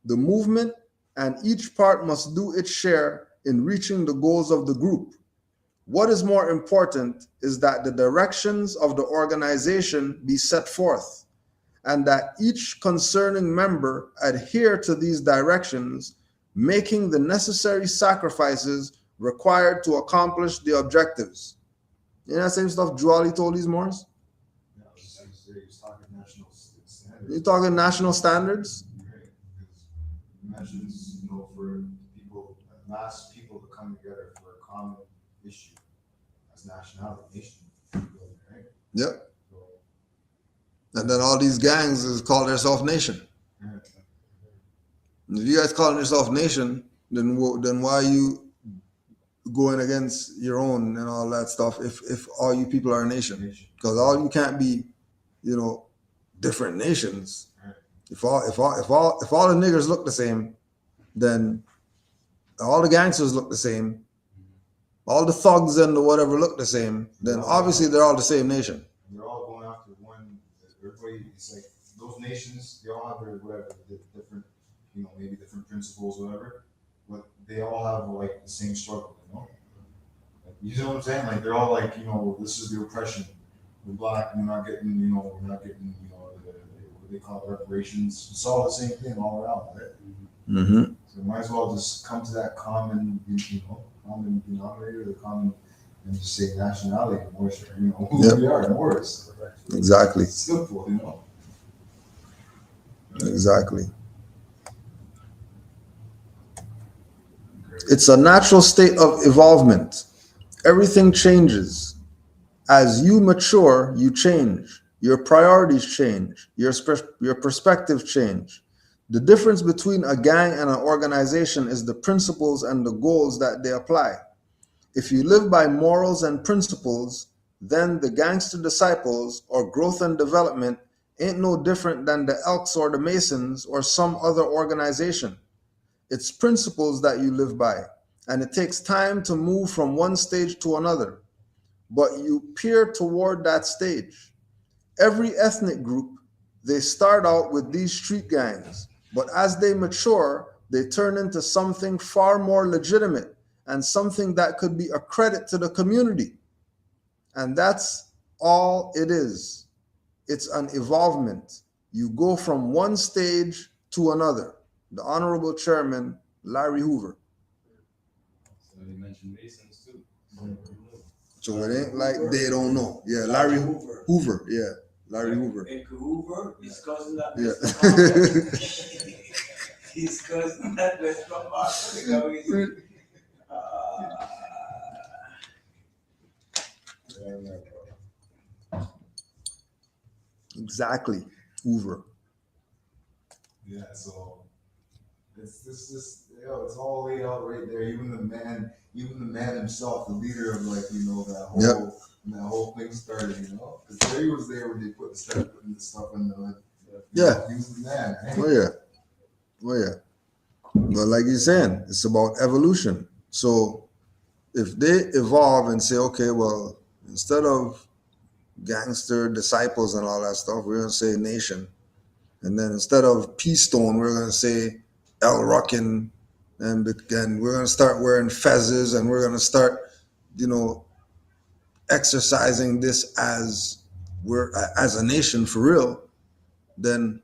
The movement and each part must do its share in reaching the goals of the group. What is more important is that the directions of the organization be set forth, and that each concerning member adhere to these directions, making the necessary sacrifices required to accomplish the objectives. You know that same stuff Juali told these Moors? Yeah, I was just saying, he was talking national standards. You talking national standards? Right, because it mentions, you know, for people, mass people to come together for a common issue as nationality, nation, right? Yep. So, And then all these gangs is call themselves nation. yeah. If you guys calling yourself nation, then why are you going against your own and all that stuff if all you people are a nation? Because all you can't be, you know, different nations. If all the niggers look the same, then all the gangsters look the same, all the thugs and the whatever look the same, then obviously they're all the same nation. They're all going after one. Everybody, it's like those nations. They all have their whatever different, you know, maybe different principles, whatever. But they all have like the same struggle, you know. Like, you know what I'm saying? Like they're all like, you know, this is the oppression. We're black. We're not getting, you know, what they call it, reparations. It's all the same thing all around, right? Mm-hmm. So might as well just come to that common, common denominator, the common, and just say nationality, more, you know, who Yep. we are, Moors. Exactly. It's simple, you know. Exactly. It's a natural state of evolvement. Everything changes. As you mature, you change. Your priorities change. Your perspective change. The difference between a gang and an organization is the principles and the goals that they apply. If you live by morals and principles, then the gangster disciples or growth and development ain't no different than the Elks or the Masons or some other organization. It's principles that you live by, and it takes time to move from one stage to another, but you peer toward that stage. Every ethnic group, they start out with these street gangs, but as they mature, they turn into something far more legitimate and something that could be a credit to the community. And that's all it is. It's an evolvement. You go from one stage to another. The Honorable Chairman, Larry Hoover. So they mentioned Masons too. So it ain't like they don't know. Yeah, Larry Hoover. Yeah, Larry Hoover. Edgar Hoover, his cousin that Yeah. his cousin that was from Africa. Exactly, Hoover. Yeah, so it's it's all laid out right there. Even the man himself, the leader of like, you know, that whole Yep. when that whole thing started, you know, because Terry was there when they started putting this stuff in the Yeah. he was the man, right? Oh yeah. Oh yeah. But like you're saying, it's about evolution. So if they evolve and say, okay, well, instead of gangster disciples and all that stuff, we're gonna say nation. And then instead of Peace Stone, we're gonna say El Ruckin, and we're gonna start wearing fezzes, and we're gonna start, you know, exercising this as a nation for real. Then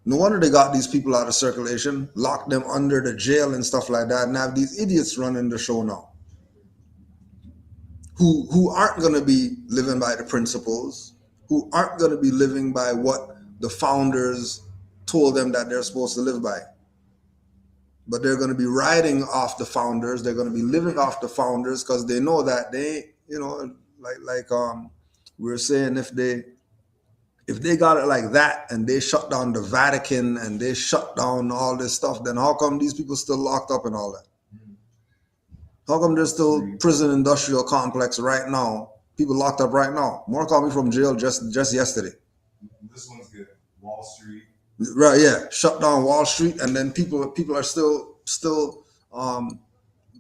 no wonder they got these people out of circulation, locked them under the jail and stuff like that, and have these idiots running the show now, who aren't gonna be living by the principles, who aren't gonna be living by what the founders told them that they're supposed to live by. But they're going to be riding off the founders. They're going to be living off the founders because they know that they, you know, like we were saying, if they If they got it like that and they shut down the Vatican and they shut down all this stuff, then how come these people still locked up and all that? How come there's still prison industrial complex right now? People locked up right now. Moore called me from jail just yesterday. This one's good. Wall Street. Right, yeah. Shut down Wall Street, and then people are still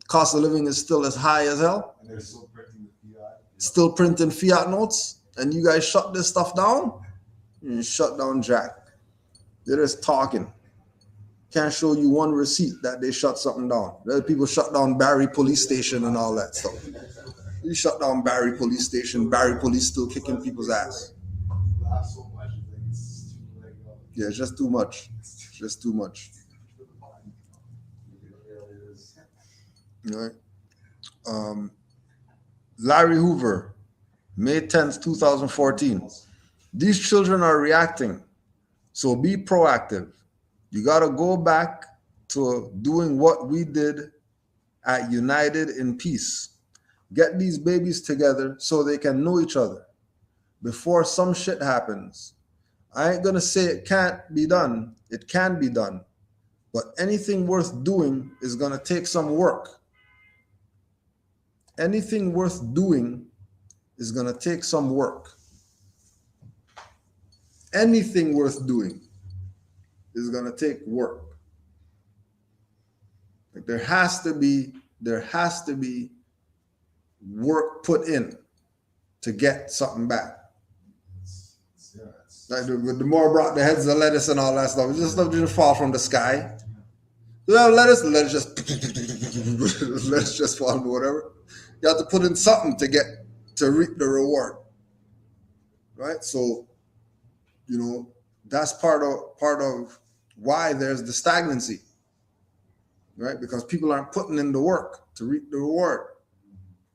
cost of living is still as high as hell. And they're still printing the fiat. Still printing fiat notes, and you guys shut this stuff down? You shut down Jack. They're just talking. Can't show you one receipt that they shut something down. There people shut down Barry Police Station and all that stuff. You shut down Barry Police Station, Barry Police still kicking people's ass. Laugh so much, it's like, Yeah, it's just too much. It's just too much. Right. Larry Hoover, May 10th, 2014. These children are reacting, so be proactive. You got to go back to doing what we did at United in Peace. Get these babies together so they can know each other before some shit happens. I ain't going to say it can't be done. It can be done. But anything worth doing is going to take some work. Anything worth doing is going to take some work. Anything worth doing is going to take work. Like there has to be work put in to get something back. Like the Moor brought the heads of lettuce and all that stuff. It's just stuff didn't fall from the sky. Lettuce just fall or whatever. You have to put in something to reap the reward. Right? So, that's part of why there's the stagnancy. Right? Because people aren't putting in the work to reap the reward.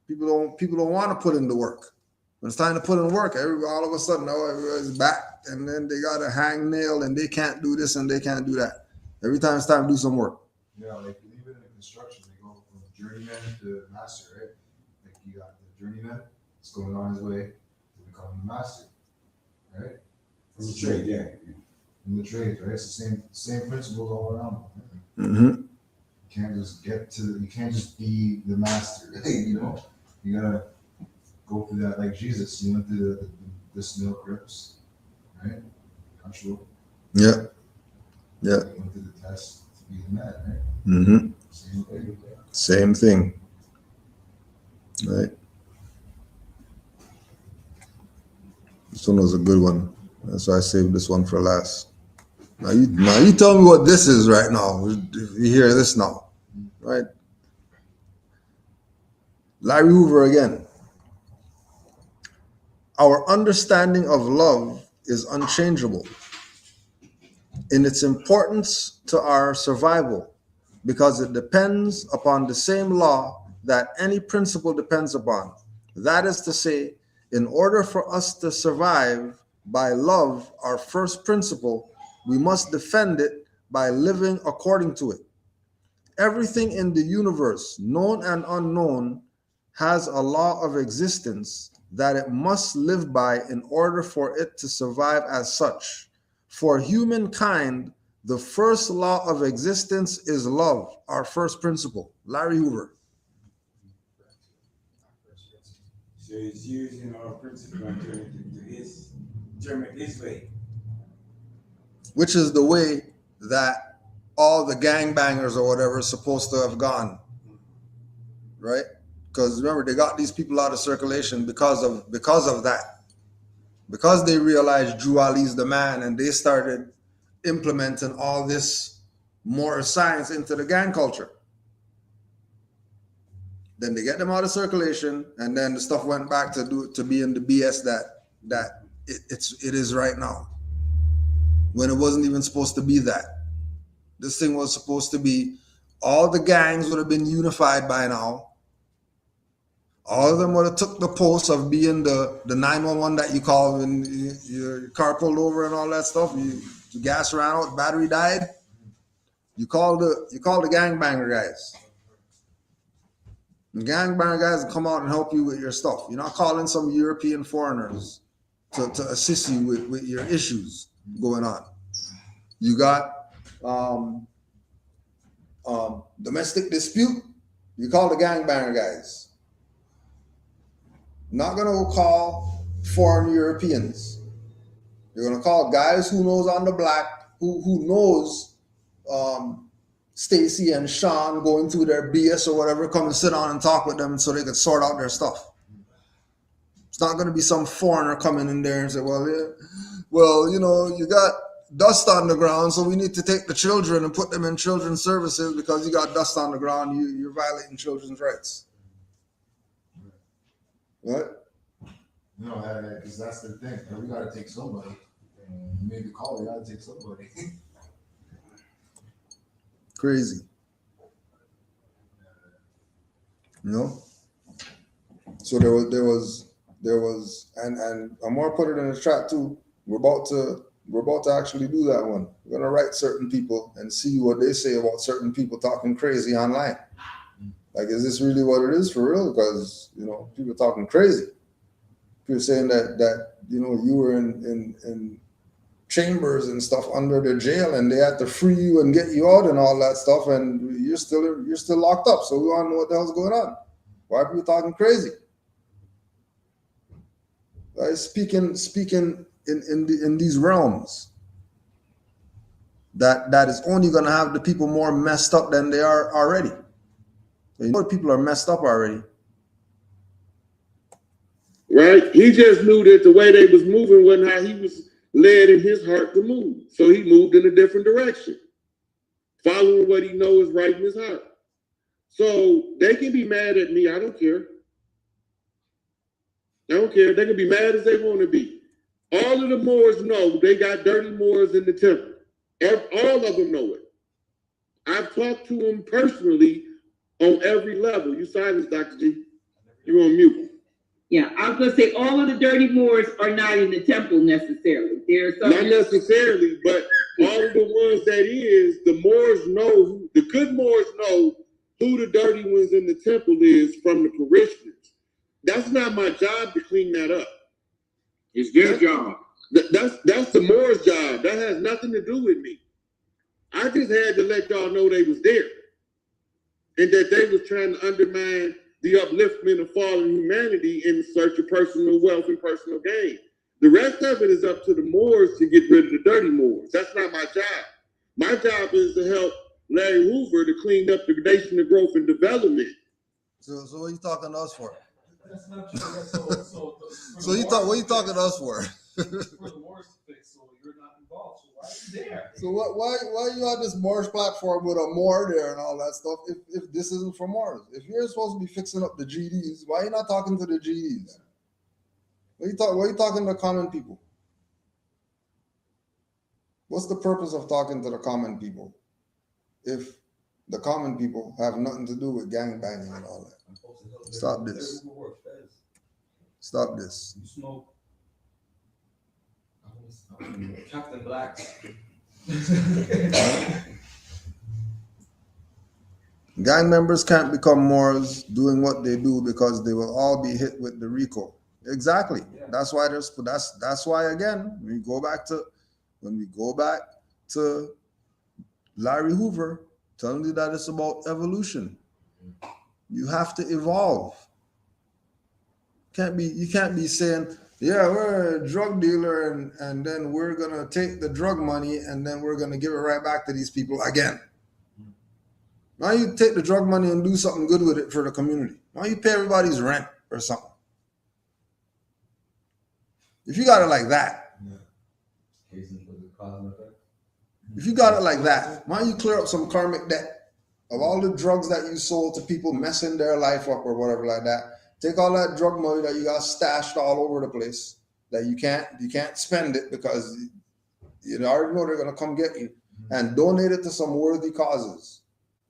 People don't want to put in the work. When it's time to put in work, all of a sudden, everybody's back, and then they got a hangnail, and they can't do this and they can't do that. Every time it's time to do some work. Yeah, like even in construction, they go from journeyman to master, right? Like you got the journeyman, it's going on his way to becoming the master, right? From the trade, yeah. In the trade, right? It's the same principles all around. Right? Mm-hmm. You can't just be the master, right? You gotta go through that like Jesus. You went through this milk grips, right? I'm sure. Yeah. Yeah. You went through the test to be the man, right? Mm-hmm. Same thing. Right. This one was a good one. That's why I saved this one for last. Now you tell me what this is right now. You hear this now, right? Larry Hoover again. Our understanding of love is unchangeable in its importance to our survival because it depends upon the same law that any principle depends upon. That is to say, in order for us to survive by love, our first principle, we must defend it by living according to it. Everything in the universe, known and unknown, has a law of existence that it must live by in order for it to survive as such. For humankind, the first law of existence is love, our first principle. Larry Hoover. So he's using our principle and turning it to his way. Which is the way that all the gangbangers or whatever is supposed to have gone. Right? Because remember, they got these people out of circulation because of that. Because they realized Drew Ali's the man and they started implementing all this more science into the gang culture. Then they get them out of circulation, and then the stuff went back to being the BS that it is right now. When it wasn't even supposed to be that. This thing was supposed to be, all the gangs would have been unified by now. All of them would have took the post of being the 911 that you call when your car pulled over and all that stuff. You gas ran out, battery died. You call the gangbanger guys. The gangbanger guys will come out and help you with your stuff. You're not calling some European foreigners to assist you with your issues going on. You got domestic dispute, you call the gangbanger guys. Not gonna go call foreign Europeans. You're gonna call guys who knows on the black, who knows Stacy and Sean going through their BS or whatever, come and sit down and talk with them so they can sort out their stuff. It's not gonna be some foreigner coming in there and say, well, you know, you got dust on the ground, so we need to take the children and put them in children's services because you got dust on the ground, you're violating children's rights. What? You know, because that's the thing. We got to take somebody. And you made the call. We got to take somebody. Crazy. You know. So there was, and Amor put it in the chat too. We're about to actually do that one. We're gonna write certain people and see what they say about certain people talking crazy online. Like, is this really what it is for real? Because, you know, people talking crazy. People saying that you know, you were in chambers and stuff under the jail and they had to free you and get you out and all that stuff, and you're still locked up. So we want to know what the hell's going on. Why are people talking crazy? Speaking in these realms that is only going to have the people more messed up than they are already. You know, people are messed up already. Right? He just knew that the way they was moving wasn't how he was led in his heart to move. So he moved in a different direction, following what he knows is right in his heart. So they can be mad at me. I don't care. I don't care. They can be mad as they want to be. All of the Moors know they got dirty Moors in the temple. All of them know it. I've talked to them personally on every level. You silence, Dr. G. You're on mute. Yeah, I was going to say all of the dirty Moors are not in the temple necessarily. There's some not necessarily, but all of the ones that is, the Moors know, the good Moors know who the dirty ones in the temple is from the parishioners. That's not my job to clean that up. It's their job. That's the Moors' job. That has nothing to do with me. I just had to let y'all know they was there and that they was trying to undermine the upliftment of fallen humanity in search of personal wealth and personal gain. The rest of it is up to the Moors to get rid of the dirty Moors. That's not my job. My job is to help Larry Hoover to clean up the nation of growth and development. So what are you talking to us for? That's not true. So what are you talking to us for? For the Moors to fix, so you're not involved. So why are you there? So why are you on this Moorish platform with a Moor there and all that stuff if this isn't for Moors? If you're supposed to be fixing up the GDs, why are you not talking to the GDs? Why are you talking to common people? What's the purpose of talking to the common people if the common people have nothing to do with gangbanging and all that? Stop this. Stop this. You smoke. Captain Black. Gang members can't become Moors doing what they do because they will all be hit with the RICO. Exactly. Yeah. That's why again, when we go back to Larry Hoover telling you that it's about evolution. You have to evolve. You can't be saying, yeah, we're a drug dealer and then we're gonna take the drug money and then we're gonna give it right back to these people again. Now you take the drug money and do something good with it for the community. Now you pay everybody's rent or something. If you got it like that, if you got it like that, why don't you clear up some karmic debt of all the drugs that you sold to people messing their life up or whatever like that? Take all that drug money that you got stashed all over the place that you can't spend it because you already know they're gonna come get you, and donate it to some worthy causes.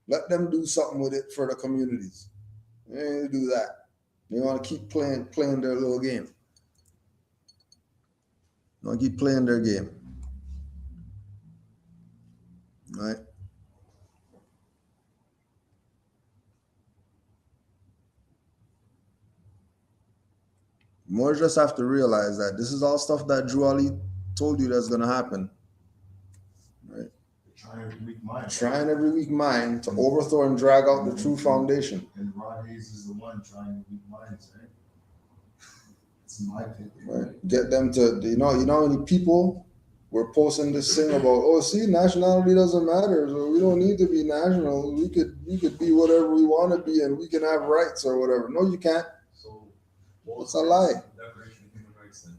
Let them do something with it for the communities. They do that. They want to keep playing their little game. They want to keep playing their game. Right? Moors just have to realize that this is all stuff that Drew Ali told you that's gonna happen. Right? Trying every week mine. Trying every weak mind to overthrow and drag out the true foundation. And Rod Hayes is the one trying to weak minds, right? It's my opinion. Right? Get them to, you know how many people were posting this thing about, oh, see, nationality doesn't matter, so we don't need to be national. We could be whatever we want to be, and we can have rights or whatever. No, you can't. So It's a lie. Declaration of Human Rights then.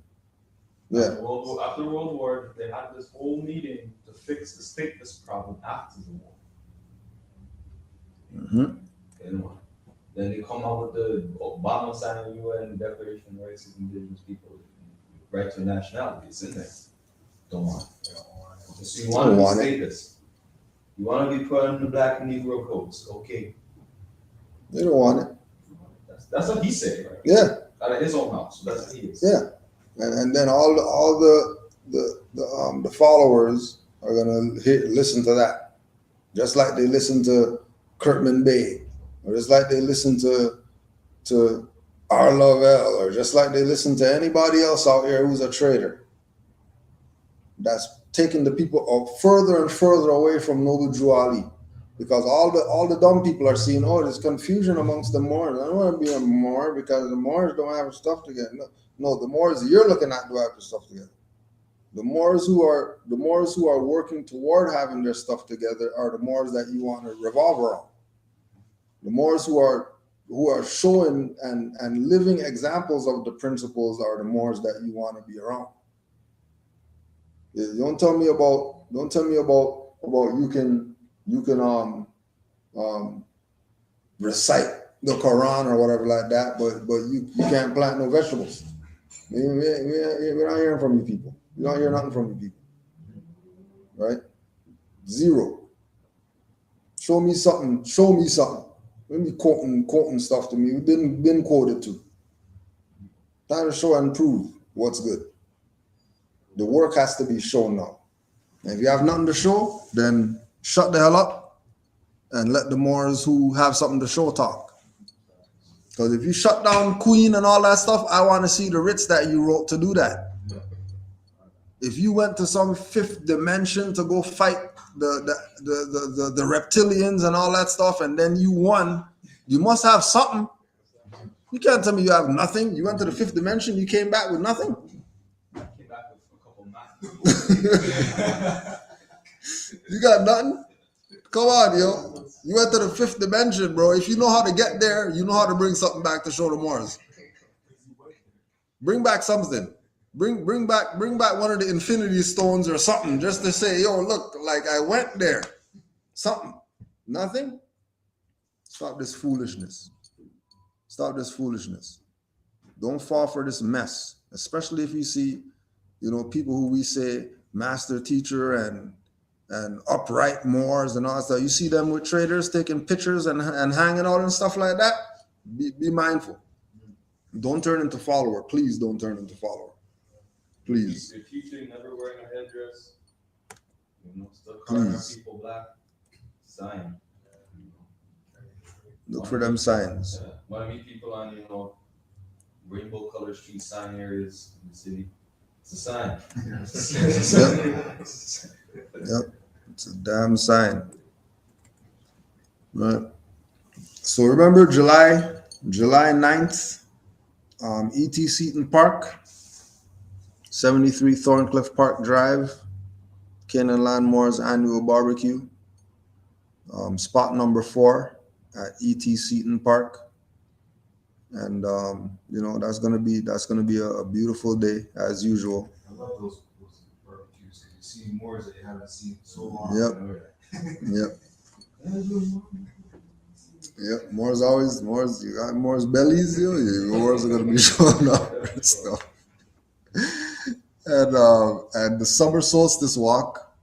Yeah. After World War, they had this whole meeting to fix the stateless problem after the war. Mm-hmm. You know, then they come out with the Obama signing UN Declaration of Rights of Indigenous People, right to nationality. It's in there. Don't want it. So you want to be stateless. You want to be put in the black and Negro codes. Okay. They don't want it. That's what he said, right? Yeah. Out of his own mouth. So that's what he is. Yeah. And then all the followers are gonna listen to that, just like they listen to Kurtman Bay, or just like they listen to Arlovell, or just like they listen to anybody else out here who's a traitor. That's taking the people further and further away from Noble Drew Ali, because all the dumb people are seeing, oh, there's confusion amongst the Moors. I don't want to be a Moor because the Moors don't have stuff together. No, the Moors you're looking at do have their stuff together. The Moors who are working toward having their stuff together are the Moors that you want to revolve around. The Moors who are showing and living examples of the principles are the Moors that you want to be around. Don't tell me about you can recite the Quran or whatever like that, but you can't plant no vegetables. We're not hearing from you people. We don't hear nothing from you people. Right? Zero. Show me something. Let me quoting stuff to me. We didn't been quoted to. Time to show and prove what's good. The work has to be shown now. And if you have nothing to show, then shut the hell up and let the Moors who have something to show talk. Because if you shut down Queen and all that stuff, I want to see the writs that you wrote to do that. If you went to some fifth dimension to go fight the reptilians and all that stuff, and then you won, you must have something. You can't tell me you have nothing. You went to the fifth dimension, you came back with nothing. I came back with a couple maps. You got nothing? Come on, yo. You went to the fifth dimension, bro. If you know how to get there, you know how to bring something back to show the Moors. Bring back something. Bring back one of the infinity stones or something, just to say, yo, look, like I went there. Something. Nothing? Stop this foolishness. Stop this foolishness. Don't fall for this mess. Especially if you see, people who we say master teacher and upright Moors and all that stuff. You see them with traders taking pictures and hanging out and stuff like that. Be mindful. Don't turn into follower. Please don't turn into follower. Please. If you're teaching, never wearing a headdress, still calling people black, sign. Look for them signs. When I meet people on, rainbow color street sign areas in the city, it's a sign. Yep. It's a damn sign. Right. So remember July 9th, E.T. Seaton Park, 73 Thorncliffe Park Drive, Canaanland Moors annual barbecue. Spot number 4 at E.T. Seaton Park. And that's gonna be a beautiful day as usual. I love those barbecues. You see Moors that you haven't seen in so long. Yep. Moors, you got Moors bellies, Moors are gonna be showing up and stuff. And the summer solstice walk,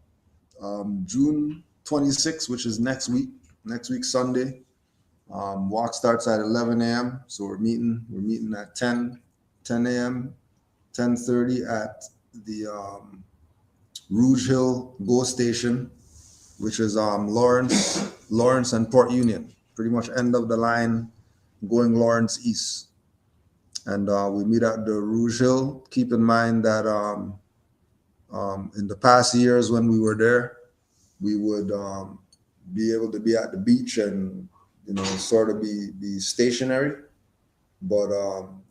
June 26th, which is next week Sunday. Walk starts at 11 a.m. So we're meeting at 10 a.m., 10:30 at the Rouge Hill GO station, which is Lawrence and Port Union, pretty much end of the line going Lawrence East. And we meet at the Rouge Hill. Keep in mind that in the past years when we were there, we would be able to be at the beach and sort of be stationary. But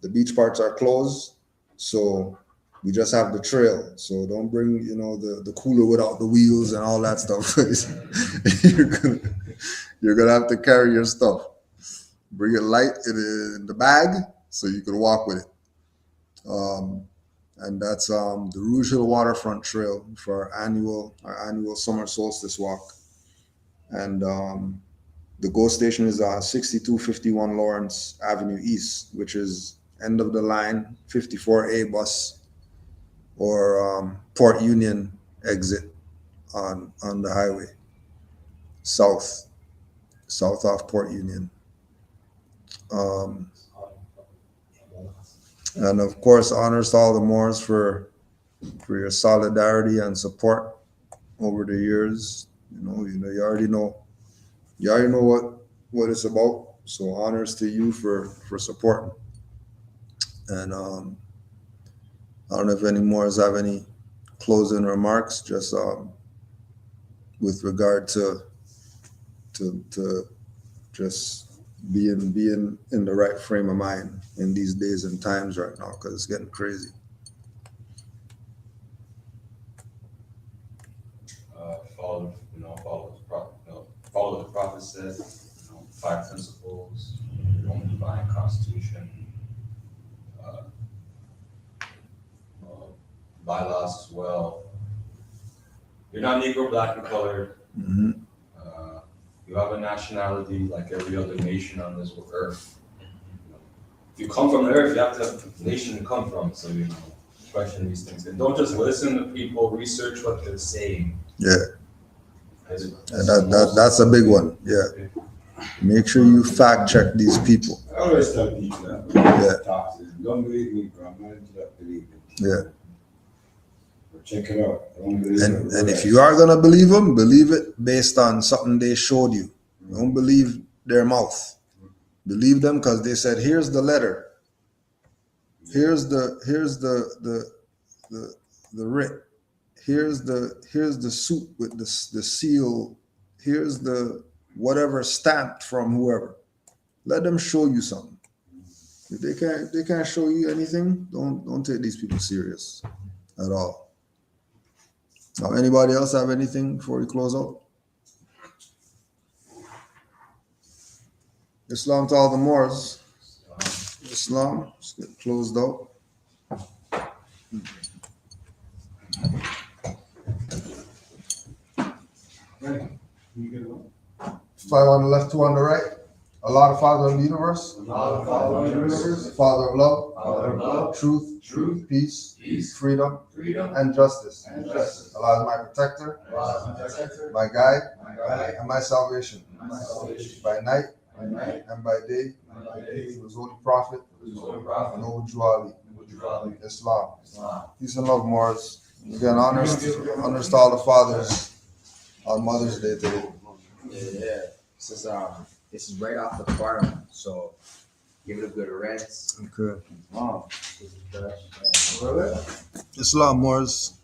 the beach parts are closed, so we just have the trail. So don't bring the cooler without the wheels and all that stuff. you're gonna have to carry your stuff. Bring it light in the bag so you can walk with it. And that's the Rouge Hill Waterfront Trail for our annual summer solstice walk. And the GO station is 6251 Lawrence Avenue East, which is end of the line 54A bus or Port Union exit on the highway, south of Port Union. And of course, honors to all the Moors for your solidarity and support over the years. You already know what it's about. So honors to you for supporting. And I don't know if any Moors have any closing remarks, just with regard to just being in the right frame of mind in these days and times right now, because it's getting crazy. Follow the prophet said, 5 principles, your own divine constitution, bylaws as well. You're not Negro, Black, and colored. Mm-hmm. You have a nationality like every other nation on this earth. If you come from the earth, you have to have a nation to come from. So, question these things. And don't just listen to people, research what they're saying. Yeah. And that's a big one. Yeah. Make sure you fact check these people. I always tell people that. Yeah. Don't believe me, bro. I'm not believe it. Yeah. Check it out. And if you are gonna believe them, believe it based on something they showed you. Don't believe their mouth. Believe them because they said, "Here's the letter. Here's the writ. Here's the suit with the seal. Here's the whatever stamped from whoever." Let them show you something. If they can't show you anything, don't take these people serious at all. Now, anybody else have anything before we close out? Islam to all the Moors. Islam, let's get closed out. 5 on the left, 2 on the right. Allah, the Father of the universe. Allah, the Father of the universe. Father of love. Father of love. Truth. Peace. Freedom. Freedom. And justice. And justice. Allah is my protector. Allah is my protector. My guide. My guide. And my salvation. And my salvation. By night. By night. And by day. And by day. Through his holy prophet. Through his holy prophet. Noble Juali. Islam. Islam. Peace and love, Moors. Again, honors to all the fathers on Mother's Day today. Yeah. This is right off the farm, so give it a good rinse. Okay. Wow. Islam, Moors.